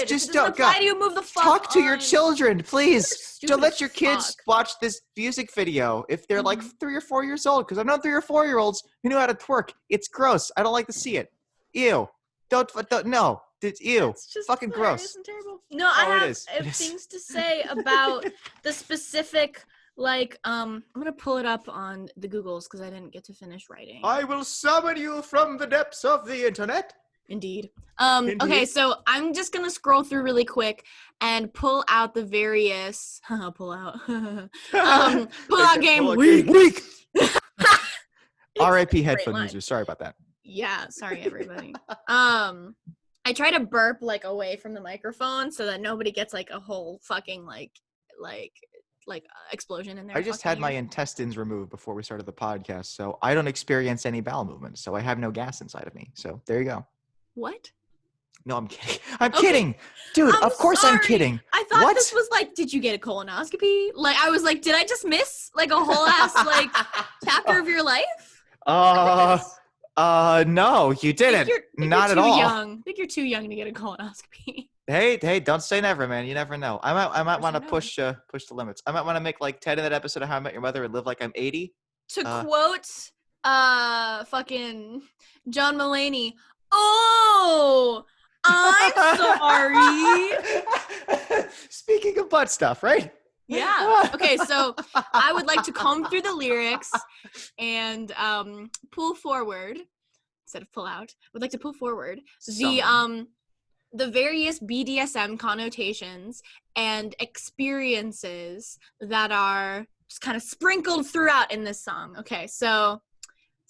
Just don't go. Why do you move the fuck Talk to your children, please. Don't let your kids watch this music video if they're like 3 or 4 years old. Because I've known 3 or 4 year olds who knew how to twerk. It's gross. I don't like to see it. Ew. Don't no. It's ew. It's just fucking gross. And terrible. No, I have things to say about the specific. Like, I'm gonna pull it up on the Googles because I didn't get to finish writing. I will summon you from the depths of the internet. Indeed. Okay, so I'm just gonna scroll through really quick and pull out the various pull out game week. R.I.P. headphone users. Sorry about that. Yeah, sorry everybody. I try to burp like away from the microphone so that nobody gets like a whole fucking like explosion in there. I just had my intestines removed before we started the podcast, so I don't experience any bowel movement, so I have no gas inside of me. So there you go. What? No, I'm kidding. I'm kidding. Dude, of course I'm kidding. I thought this was like, did you get a colonoscopy? Like, I was like, did I just miss like a whole ass like chapter of your life? No, you didn't. Not at all. I think you're too young to get a colonoscopy. Hey, don't say never, man. You never know. I might want to push the limits. I might want to make like Ted in that episode of How I Met Your Mother and live like I'm 80. To quote fucking John Mulaney, oh, I'm sorry. Speaking of butt stuff, right? Yeah. Okay, so I would like to comb through the lyrics and pull forward instead of pull out. I would like to pull forward the various BDSM connotations and experiences that are just kind of sprinkled throughout in this song. Okay, so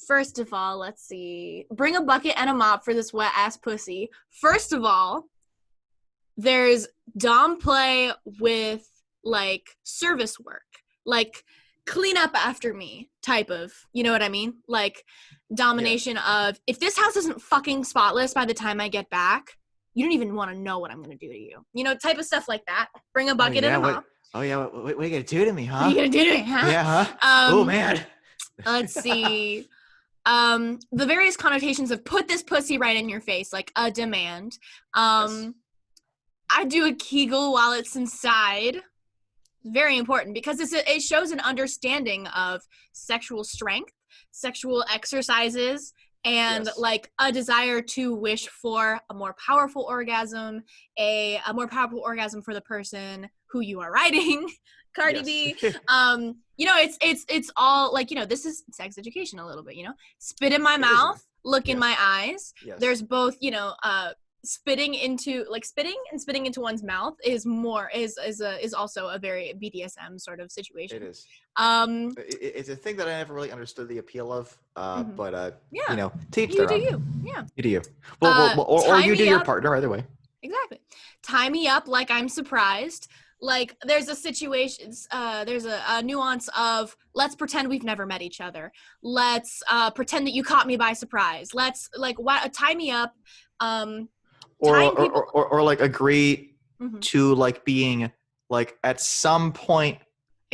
first of all, let's see. Bring a bucket and a mop for this wet ass pussy. First of all, there's dom play with like service work, like clean up after me type of, you know what I mean? Like domination of, if this house isn't fucking spotless by the time I get back, you don't even want to know what I'm going to do to you. You know, type of stuff like that. Bring a bucket and a mop. What are you going to do to me, huh? What are you going to do to me, huh? Yeah, huh? Oh, man. Let's see. The various connotations of put this pussy right in your face, like a demand. Yes. I do a Kegel while it's inside. Very important because it shows an understanding of sexual strength, sexual exercises, and like a desire to wish for a more powerful orgasm, a more powerful orgasm for the person who you are writing. Cardi B. You know, it's all like, you know, this is sex education a little bit, you know, spit in my mouth, look in my eyes. Yes. There's both, you know, spitting into one's mouth is also a very BDSM sort of situation. It is. It's a thing that I never really understood the appeal of. But you know, teach their own. You do you. Well, or you do your partner either way. Exactly. Tie me up like I'm surprised. Like there's a situation, there's a nuance of let's pretend we've never met each other. Let's pretend that you caught me by surprise. Let's like tie me up. Or like agree to like being like at some point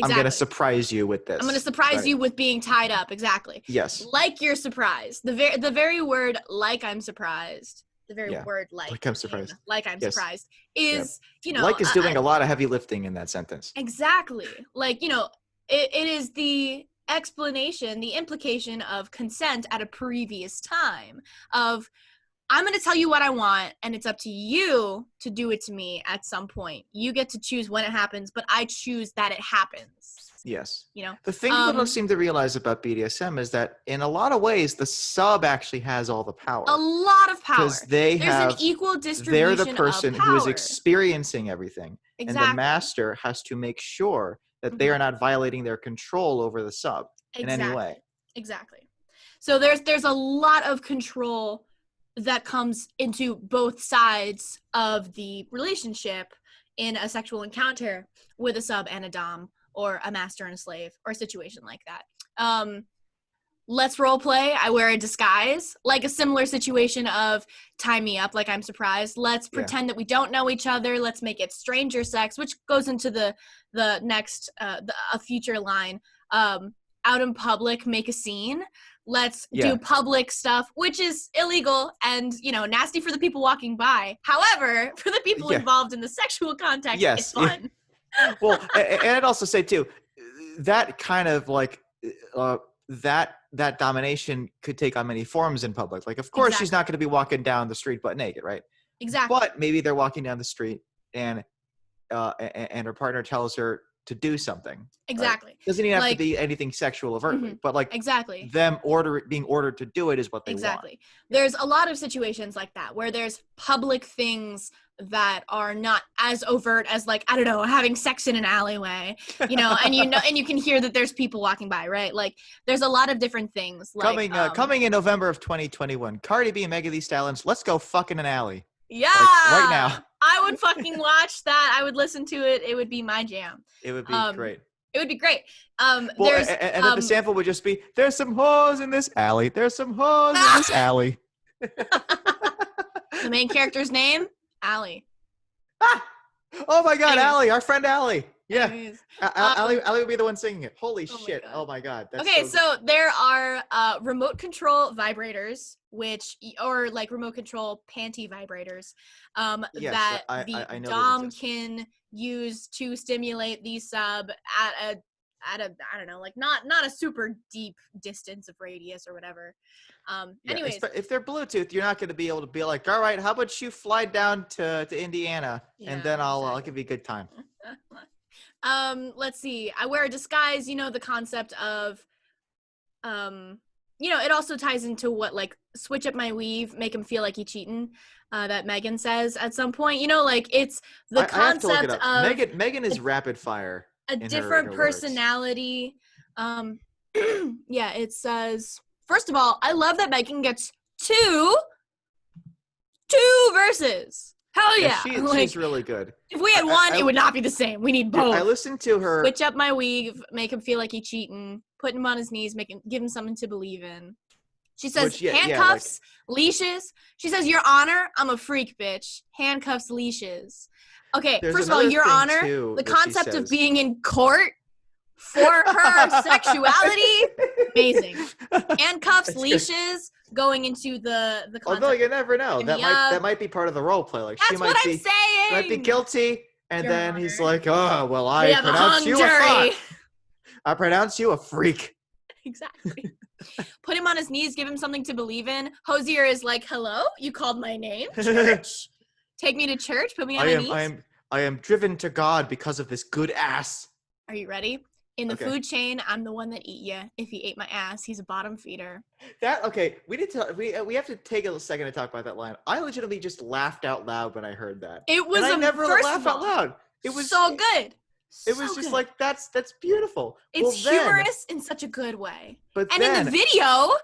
I'm going to surprise you with this. I'm going to surprise you with being tied up. Exactly. Yes. Like you're surprised. The very word like I'm surprised. The very word like I'm surprised. Like I'm surprised is, you know. Like is doing a lot of heavy lifting in that sentence. Exactly. Like, you know, it is the explanation, the implication of consent at a previous time of I'm going to tell you what I want, and it's up to you to do it to me at some point. You get to choose when it happens, but I choose that it happens. Yes. You know? The thing people don't seem to realize about BDSM is that in a lot of ways, the sub actually has all the power. A lot of power. Because there's an equal distribution they're the person who is experiencing everything. Exactly. And the master has to make sure that they are not violating their control over the sub in any way. Exactly. So there's a lot of control that comes into both sides of the relationship in a sexual encounter with a sub and a dom, or a master and a slave, or a situation like that. Let's role play. I wear a disguise, like a similar situation of tie me up like I'm surprised. Let's pretend that we don't know each other. Let's make it stranger sex, which goes into the next a future line. Out in public, make a scene. Let's do public stuff, which is illegal and, nasty for the people walking by. However, for the people involved in the sexual context, it's fun. Well, and I'd also say too, that kind of like that domination could take on many forms in public. Like, of course, she's not going to be walking down the street butt naked, right? Exactly. But maybe they're walking down the street and her partner tells her to do something. Exactly. Right? Doesn't even have to be anything sexual overtly, but like them being ordered to do it is what they want. There's a lot of situations like that where there's public things that are not as overt as, like, I don't know, having sex in an alleyway, and and you can hear that there's people walking by, right? Like, there's a lot of different things. Like, coming in November of 2021, Cardi B and Megan Thee Stallion, let's go fuck in an alley. Yeah, right now. I would fucking watch that. I would listen to it. It would be my jam. It would be great. It would be great. Well, and then the sample would just be, there's some hoes in this alley. There's some hoes in this alley. The main character's name? Allie. Oh my God, Allie, our friend Allie. Yeah. Allie would be the one singing it. Holy shit. Oh my God. That's so there are remote control vibrators, or like remote control panty vibrators, that the dom can use to stimulate the sub at a I don't know, like not a super deep distance of radius or whatever. Anyways, if they're Bluetooth, you're not going to be able to be like, all right, how about you fly down to Indiana and then I'll give you a good time. Let's see. I wear a disguise, the concept of, it also ties into what, like, switch up my weave, make him feel like he cheating, that Megan says at some point, like, it's the concept of Megan is rapid fire. A different personality. Yeah, it says, first of all, I love that Megan gets two verses. Hell yeah. She's really good. If we had one, it would not be the same. We need both. I listened to her. Switch up my weave, make him feel like he's cheating, put him on his knees, give him something to believe in. She says handcuffs, leashes. She says, Your Honor, I'm a freak, bitch. Handcuffs, leashes. Okay, first of all, Your Honor, the concept of being in court for her sexuality, amazing. Handcuffs, leashes, going into the concept. Although you never know, that might be part of the role play. Like, that's what I'm saying. She might be guilty, and Your then Honor. He's like, oh, well, I pronounce you a fuck. I pronounce you a freak. Exactly. Put him on his knees, give him something to believe in. Hosier is like, hello, you called my name? Church. Take me to church, put me on my knees. I am driven to God because of this good ass. Are you ready? In the food chain, I'm the one that eat you. If he ate my ass, he's a bottom feeder. We have to take a second to talk about that line. I legitimately just laughed out loud when I heard that. It was I never laugh out loud. It was so good. It was just like, that's beautiful. It's humorous in such a good way. In the video,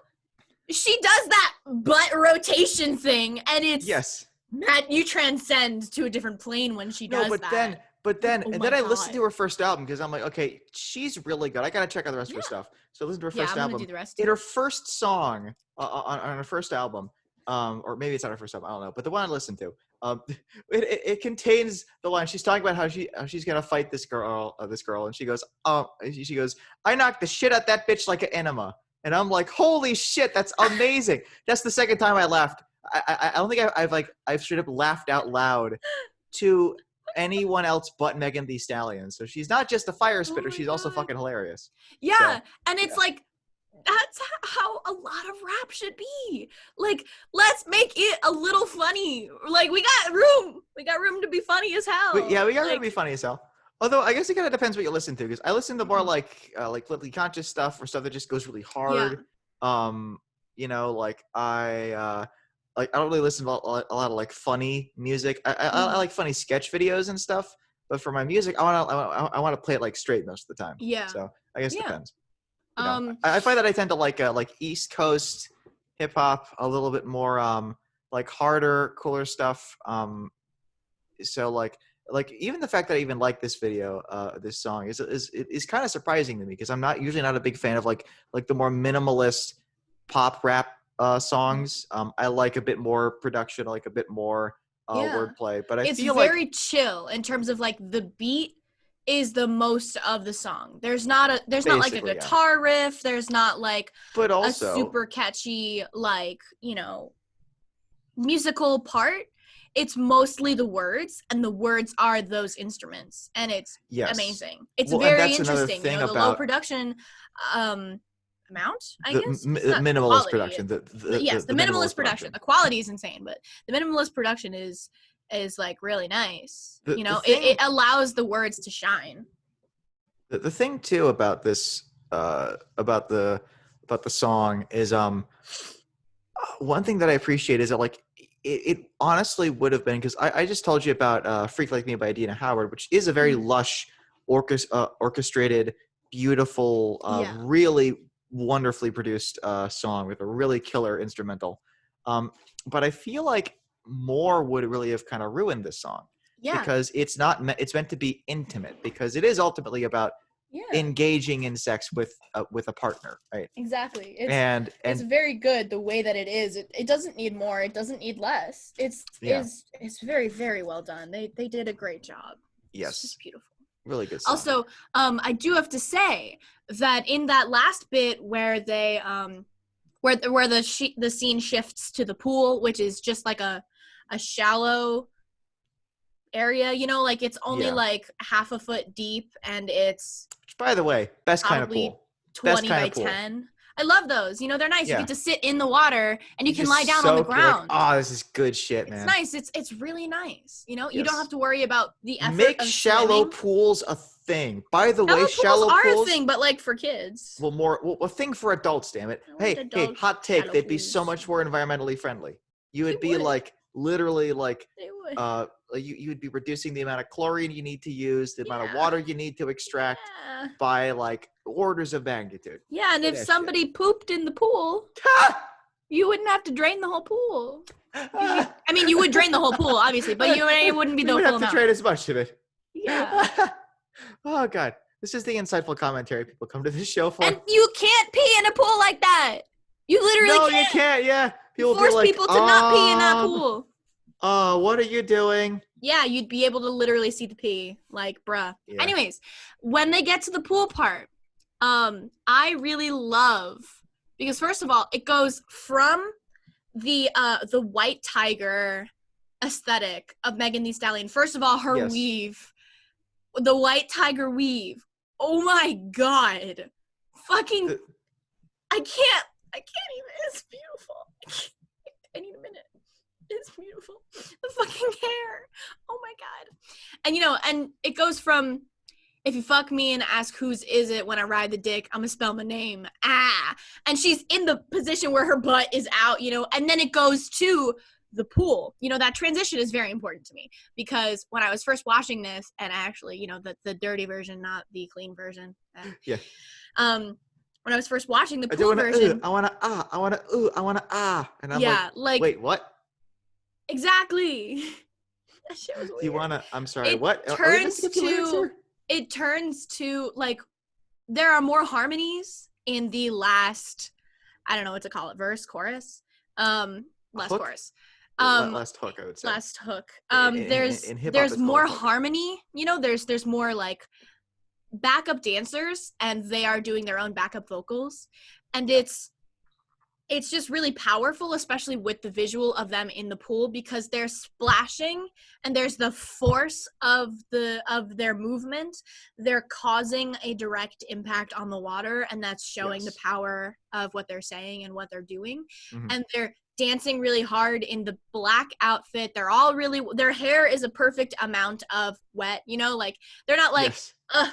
she does that butt rotation thing, and it's Matt, you transcend to a different plane when she does that. But then I listened to her first album because I'm like, okay, she's really good. I gotta check out the rest of her stuff. So I listened to her first album. Do the rest in her first song on her first album, or maybe it's not her first album, I don't know. But the one I listened to, it contains the line. She's talking about how she's gonna fight this girl, and she goes, I knocked the shit out that bitch like an enema, and I'm like, holy shit, that's amazing. That's the second time I laughed. I don't think I've straight up laughed out loud to anyone else but Megan Thee Stallion. So she's not just a fire spitter, she's also fucking hilarious. Yeah, and it's like, that's how a lot of rap should be. Like, let's make it a little funny. Like, we got room to be funny as hell. We got room to be funny as hell. Although I guess it kind of depends what you listen to, because I listen to more like politically conscious stuff, or stuff that just goes really hard. I don't really listen to a lot of like funny music. I like funny sketch videos and stuff, but for my music, I want to play it like straight most of the time. Yeah. So I guess it depends. You know, I find that I tend to like East Coast hip hop a little bit more, like harder, cooler stuff. So like even the fact that I even like this video, this song is kind of surprising to me, because I'm not usually not a big fan of like the more minimalist pop rap songs. I like a bit more production, like a bit more wordplay. But it's feel very chill in terms of like the beat is the most of the song. There's not like a guitar riff. There's not like a super catchy like, you know, musical part. It's mostly the words, and the words are those instruments, and it's amazing. It's very interesting. You know, the low production amount, I guess. Minimalist production. The minimalist production. The quality is insane, but the minimalist production is like really nice. You know, it allows the words to shine. The thing too about this about the song is one thing that I appreciate is that like it honestly would have been, because I just told you about Freak Like Me by Dina Howard, which is a very lush orchestrated, beautiful, really wonderfully produced song with a really killer instrumental. But I feel like more would really have kind of ruined this song, because it's meant to be intimate, because it is ultimately about engaging in sex with a partner, right? Exactly. It's very good the way that it is. It doesn't need more. It doesn't need less. It's very, very well done. They did a great job. Yes. It's just beautiful. Really good song. Also, I do have to say that in that last bit where they where the scene shifts to the pool, which is just like a shallow area, you know, like it's only like half a foot deep, and it's, which, by the way, best kind of pool, 20 by 10. I love those. You know, they're nice. You get to sit in the water, and you can lie down on the ground. Like, oh, this is good shit, man. It's nice. It's really nice. You know, you don't have to worry about the effort. Make shallow pools a thing. By the way, shallow pools are a thing, but like for kids. Well, a thing for adults. Damn it. Hey, hot take. They'd be so much more environmentally friendly. You would be like literally like you would be reducing the amount of chlorine you need to use, the amount of water you need to extract by like orders of magnitude. Yeah, and if somebody pooped in the pool, you wouldn't have to drain the whole pool. I mean, you would drain the whole pool, obviously, but it wouldn't be the whole amount. You would have to drain as much of it. Yeah. Oh, God. This is the insightful commentary people come to this show for. And you can't pee in a pool like that. You literally can't. No, you can't, yeah. People force people to not pee in that pool. Oh, what are you doing? Yeah, you'd be able to literally see the pee. Like, bruh. Yeah. Anyways, when they get to the pool part, I really love, because first of all, it goes from the white tiger aesthetic of Megan Thee Stallion. First of all, her weave. The white tiger weave. Oh my God. Fucking, I can't even, it's beautiful. I need a minute. It's beautiful. The fucking hair. Oh my God. And you know, and it goes from, if you fuck me and ask whose is it when I ride the dick, I'm gonna spell my name. And she's in the position where her butt is out, you know, and then it goes to the pool. You know, that transition is very important to me, because when I was first watching this, and actually, you know, the dirty version, not the clean version. Yeah. When I was first watching the pool version, I wanna and I'm like, wait, what? Exactly. That shit was weird. Do you wanna? I'm sorry. What? It turns to like, there are more harmonies in the last, I don't know what to call it, verse, chorus, last hook? Chorus. Last hook, I would say. Last hook. There's more harmony. You know, there's more like backup dancers, and they are doing their own backup vocals, and it's just really powerful, especially with the visual of them in the pool, because they're splashing and there's the force of their movement. They're causing a direct impact on the water, and that's showing the power of what they're saying and what they're doing. Mm-hmm. And they're dancing really hard in the black outfit. They're all really, their hair is a perfect amount of wet, you know, like they're not like,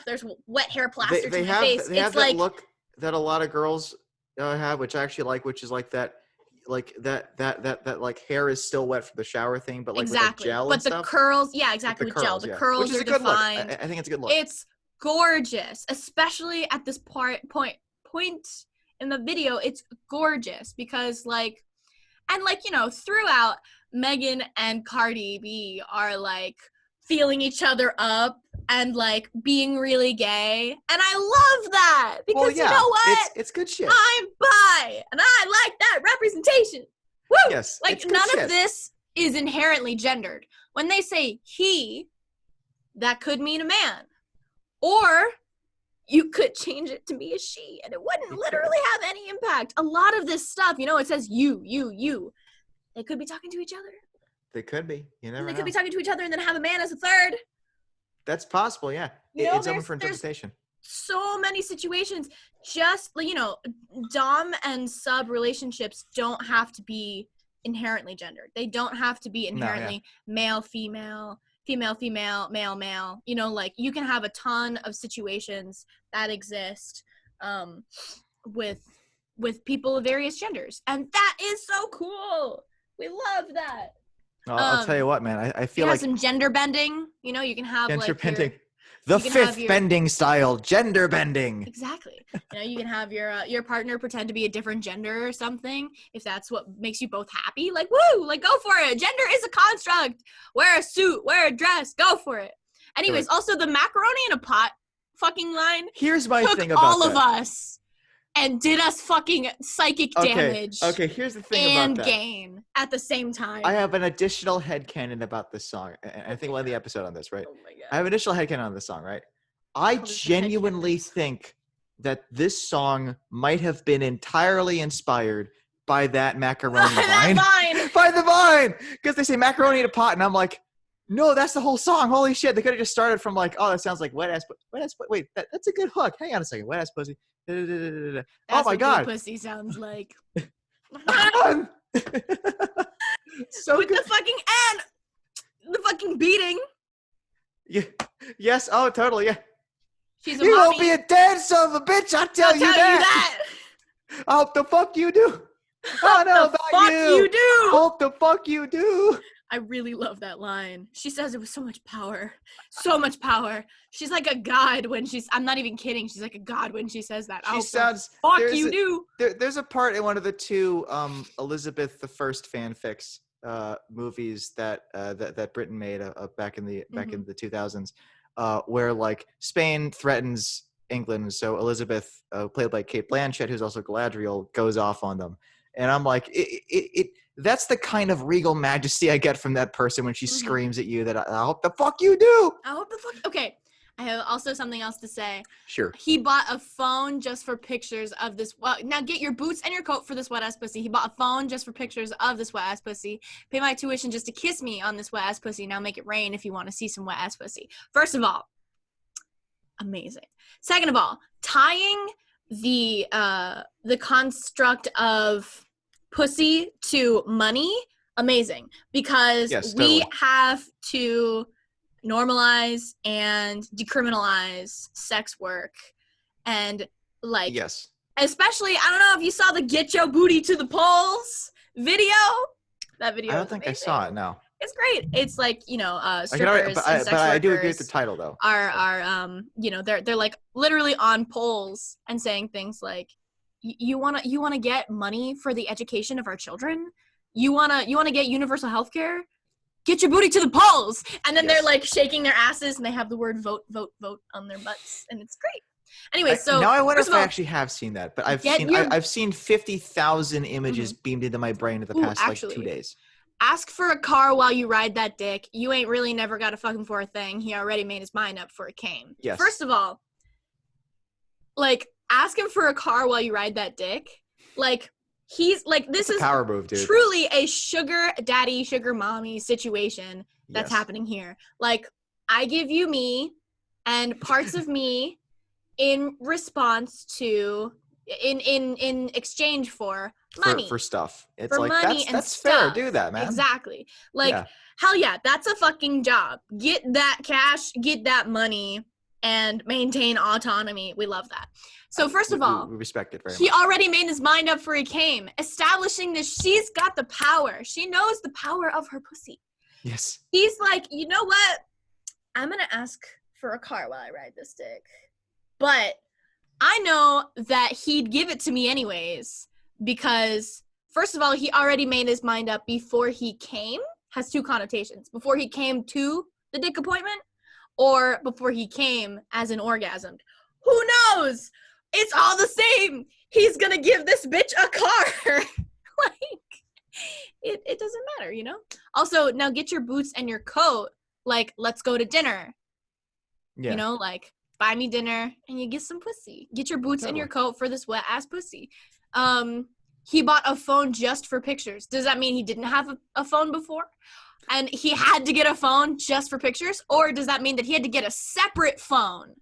there's wet hair plastered to my face. They have that look that a lot of girls have, which I actually like, which is like that like hair is still wet from the shower thing, but like with the gel and stuff. But the curls, with gel. The curls are defined. I think it's a good look. It's gorgeous, especially at this point point in the video, it's gorgeous because like, and like, you know, throughout, Megan and Cardi B are like feeling each other up and like being really gay, and I love that because you know what? It's good shit. I'm bi, and I like that representation. Woo! Yes, like none of this is inherently gendered. When they say he, that could mean a man, or you could change it to be a she, and it wouldn't literally have any impact. A lot of this stuff, you know, it says you. They could be talking to each other. They could be. You never know. They could be talking to each other and then have a man as a third. That's possible, yeah. It's open for interpretation. So many situations. Just, you know, dom and sub relationships don't have to be inherently gendered. They don't have to be inherently male, female, female, female, male, male. You know, like, you can have a ton of situations that exist with people of various genders. And that is so cool. We love that. I'll tell you what, man. I feel like some gender bending. You know, you can have gender like bending. The fifth bending style, gender bending. Exactly. You know, you can have your partner pretend to be a different gender or something if that's what makes you both happy. Like, woo! Like, go for it. Gender is a construct. Wear a suit. Wear a dress. Go for it. Anyways, also the macaroni in a pot fucking line. Here's my thing about all of us. And did us fucking psychic damage. Okay, here's the thing about that. And gain at the same time. I have an additional headcanon about this song. And I think we'll end the episode on this, right? Oh my God. I have an additional headcanon on this song, right? I genuinely think that this song might have been entirely inspired by that macaroni vine. By the vine! Because they say macaroni in a pot, and I'm like, no, that's the whole song. Holy shit. They could have just started from like, oh, that sounds like wet ass. Wait, that's a good hook. Hang on a second. Wet ass pussy. That's oh my God. Pussy sounds like. So with good. the fucking beating. Yeah. Yes. Oh, totally. Yeah. She's a you mommy. won't be a dead son of a bitch. I'll tell you that. I hope the fuck you do. I know about fuck you do. I hope the fuck you do. I really love that line. She says it with so much power. So much power. She's like a god when I'm not even kidding. She's like a god when she says that. She sounds. Fuck you do. There's a part in one of the two Elizabeth I fanfics movies that Britain made back in the 2000s, where like Spain threatens England. So Elizabeth, played by Cate Blanchett, who's also Galadriel, goes off on them. And I'm like, that's the kind of regal majesty I get from that person when she screams at you that I hope the fuck you do. I hope the fuck. Okay. I have also something else to say. Sure. He bought a phone just for pictures of this. Well, now get your boots and your coat for this wet ass pussy. He bought a phone just for pictures of this wet ass pussy. Pay my tuition just to kiss me on this wet ass pussy. Now make it rain if you want to see some wet ass pussy. First of all, amazing. Second of all, tying the construct of pussy to money, amazing, because we have to normalize and decriminalize sex work. And like, especially, I don't know if you saw the Get Your Booty to the Polls video. That video, I don't think amazing. I saw it. No, it's great. It's like, you know, strippers and sex but I do agree with the title though. Are you know, they're like literally on polls and saying things like, you wanna get money for the education of our children? You wanna get universal health care? Get your booty to the polls. And then they're like shaking their asses and they have the word vote, vote, vote on their butts, and it's great. Anyway, so now I wonder if I actually have seen that, but I've seen 50,000 images beamed into my brain in the past like 2 days. Ask for a car while you ride that dick. You ain't really never got to fuck him for a thing. He already made his mind up for it came. Yes. First of all, like, ask him for a car while you ride that dick. Like, he's like, this is power move, dude. Truly a sugar daddy, sugar mommy situation that's happening here. Like, I give you me and parts of me in response to, in exchange for money. For stuff. It's for like, money that's stuff. fair. Do that, man. Exactly. Like, hell yeah, that's a fucking job. Get that cash, get that money, and maintain autonomy. We love that. So first of all, we respect it very much. He already made his mind up before he came, establishing that she's got the power. She knows the power of her pussy. Yes. He's like, you know what? I'm going to ask for a car while I ride this dick. But I know that he'd give it to me anyways because, first of all, he already made his mind up before he came. Has two connotations. Before he came to the dick appointment or before he came as an orgasm. Who knows? It's all the same. He's going to give this bitch a car. Like, it doesn't matter, you know? Also, now get your boots and your coat. Like, let's go to dinner. Yeah. You know, like, buy me dinner and you get some pussy. Get your boots and your coat for this wet ass pussy. He bought a phone just for pictures. Does that mean he didn't have a phone before? And he had to get a phone just for pictures? Or does that mean that he had to get a separate phone?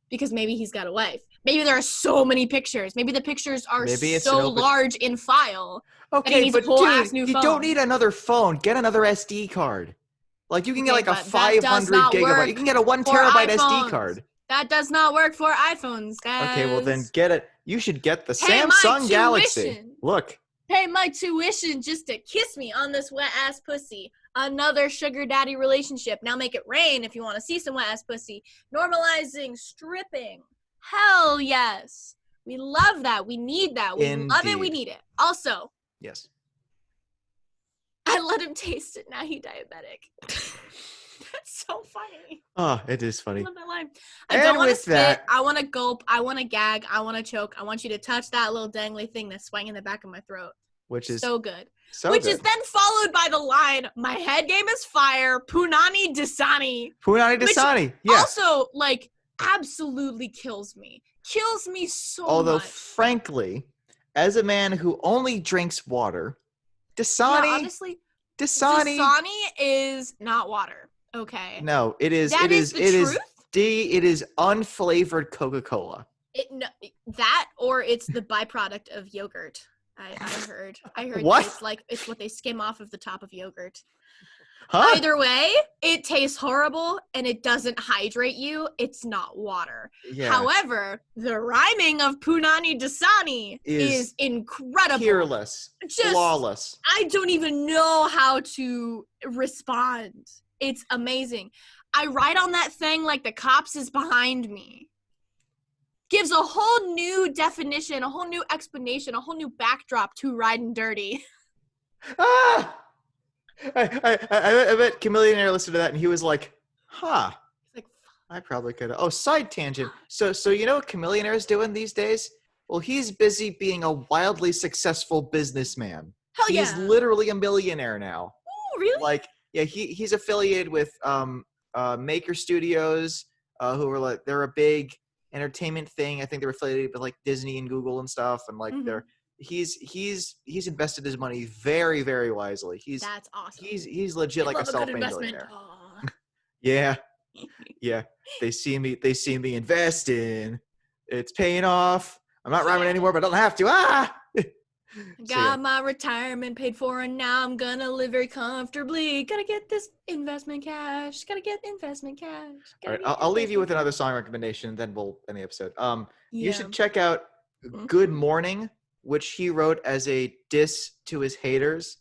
Because maybe he's got a wife. Maybe there are so many pictures. Maybe the pictures are so large in file. Okay, but dude, you don't need another phone. Get another SD card. Like, you can get like a 500 gigabyte. You can get a 1 terabyte SD card. That does not work for iPhones, guys. Okay, well then get it. You should get the Samsung Galaxy. Look. Pay my tuition just to kiss me on this wet ass pussy. Another sugar daddy relationship. Now make it rain if you want to see some wet ass pussy. Normalizing stripping. Hell yes. We love that. We need that. We love it. We need it. Also. Yes. I let him taste it. Now he's diabetic. That's so funny. Oh, it is funny. I love that line. I don't want to spit. I want to gulp. I want to gag. I want to choke. I want you to touch that little dangly thing that's swinging in the back of my throat. Which is so good. Which is then followed by the line, my head game is fire, Punani Dasani. Punani Dasani, yeah. Also, like, absolutely kills me. Kills me so Although, much. frankly, as a man who only drinks water, Dasani... Yeah, honestly, Dasani is not water. Okay. No, it is. That is the truth? It is unflavored Coca-Cola. That or it's the byproduct of yogurt. I heard what? It's what they skim off of the top of yogurt. Huh? Either way, it tastes horrible and it doesn't hydrate you. It's not water. Yeah. However, the rhyming of Punani Dasani is incredible. Peerless. Flawless. I don't even know how to respond. It's amazing. I ride on that thing like the cops is behind me. Gives a whole new definition, a whole new explanation, a whole new backdrop to riding dirty. Ah! I bet Chameleonaire listened to that and he was like, huh. He's like, I probably could have. Oh, side tangent. So you know what Chameleonaire is doing these days? Well, he's busy being a wildly successful businessman. Hell yeah. He's literally a millionaire now. Oh, really? Like, yeah, he's affiliated with Maker Studios, who are like, they're a big entertainment thing. I think they're affiliated with like Disney and Google and stuff, and like he's invested his money very, very wisely. That's awesome. He's legit like a self-made millionaire. Yeah. They see me investing. It's paying off. I'm not rhyming anymore, but I don't have to. Got my retirement paid for, and now I'm gonna live very comfortably. Gotta get this investment cash. All right, I'll leave you with another song recommendation, and then we'll end the episode. You should check out "Good Morning," which he wrote as a diss to his haters,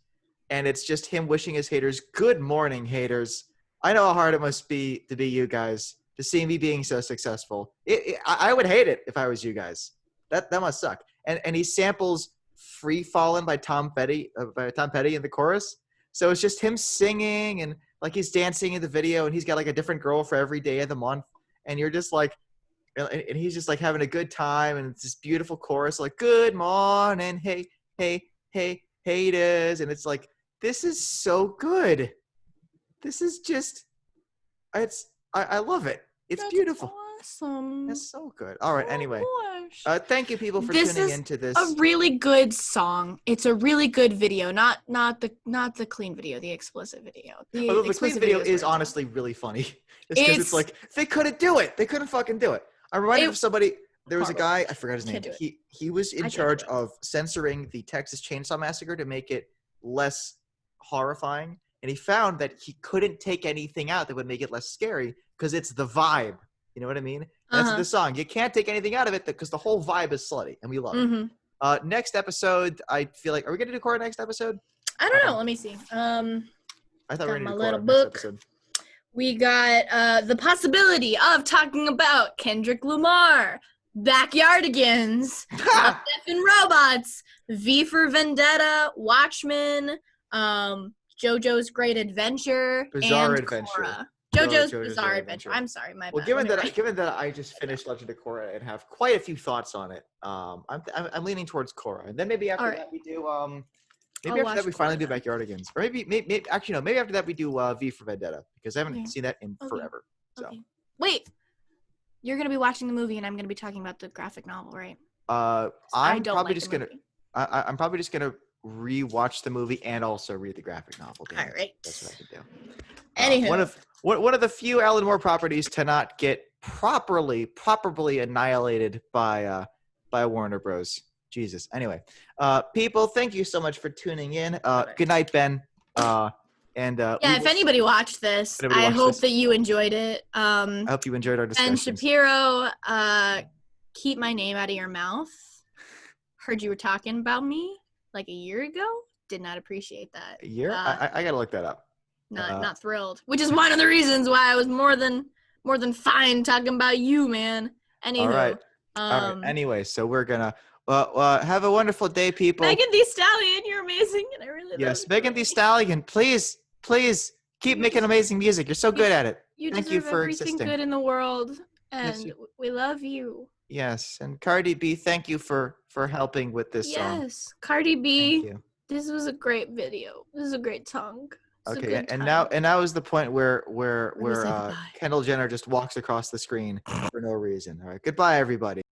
and it's just him wishing his haters good morning, haters. I know how hard it must be to be you guys, to see me being so successful. I would hate it if I was you guys. That must suck. And he samples "Free Fallin'" by Tom Petty in the chorus. So it's just him singing and like he's dancing in the video, and he's got like a different girl for every day of the month. And you're just like, and he's just like having a good time, and it's this beautiful chorus like "Good morning, hey haters," and it's like, this is so good. This is just, I love it. It's beautiful. Awesome. It's so good. All right. Anyway, thank you people for tuning into this. A really good song. It's a really good video. Not the clean video, the explicit video. The clean video is honestly really funny. It's like they couldn't do it. They couldn't fucking do it. I'm reminded of somebody. There was a guy, I forgot his name. He was in charge of censoring the Texas Chainsaw Massacre to make it less horrifying, and he found that he couldn't take anything out that would make it less scary because it's the vibe. You know what I mean? That's the song. You can't take anything out of it because the whole vibe is slutty, and we love it. Next episode, I feel like, are we going to do our next episode? I don't know. Let me see. I thought we were going to do my little book. We got the possibility of talking about Kendrick Lamar, Backyardigans, Love, Death, and Robots, V for Vendetta, Watchmen, JoJo's Great Adventure, Bizarre and Adventure. Korra. JoJo's Bizarre Adventure. I'm sorry, my bad. Well, given that I just finished Legend of Korra and have quite a few thoughts on it, I'm leaning towards Korra, and then maybe after that we do maybe after that we finally do Backyardigans, or maybe actually no, maybe after that we do V for Vendetta, because I haven't seen that in forever. So wait, you're gonna be watching the movie, and I'm gonna be talking about the graphic novel, right? I'm probably just gonna rewatch the movie and also read the graphic novel. All right, that's what I could do. Anywho, one of the few Alan Moore properties to not get properly annihilated by Warner Bros. Jesus. Anyway, people, thank you so much for tuning in. Good night, Ben. If anybody watched this, I hope that you enjoyed it. I hope you enjoyed our discussion. Ben Shapiro, keep my name out of your mouth. Heard you were talking about me like a year ago. Did not appreciate that. A year? I gotta look that up. Not thrilled. Which is one of the reasons why I was more than fine talking about you, man. Anywho. All right. Anyway, so we're gonna have a wonderful day, people. Megan Thee Stallion, you're amazing, and I really love you. Yes, Megan Thee Stallion, please keep making amazing music. You're so good at it. Thank you for everything existing. Good in the world, and we love you. Yes, and Cardi B, thank you for helping with this song. Yes, Cardi B. Thank you. This was a great video. This is a great song. Okay, and now is the point where Kendall Jenner just walks across the screen for no reason. All right, goodbye, everybody.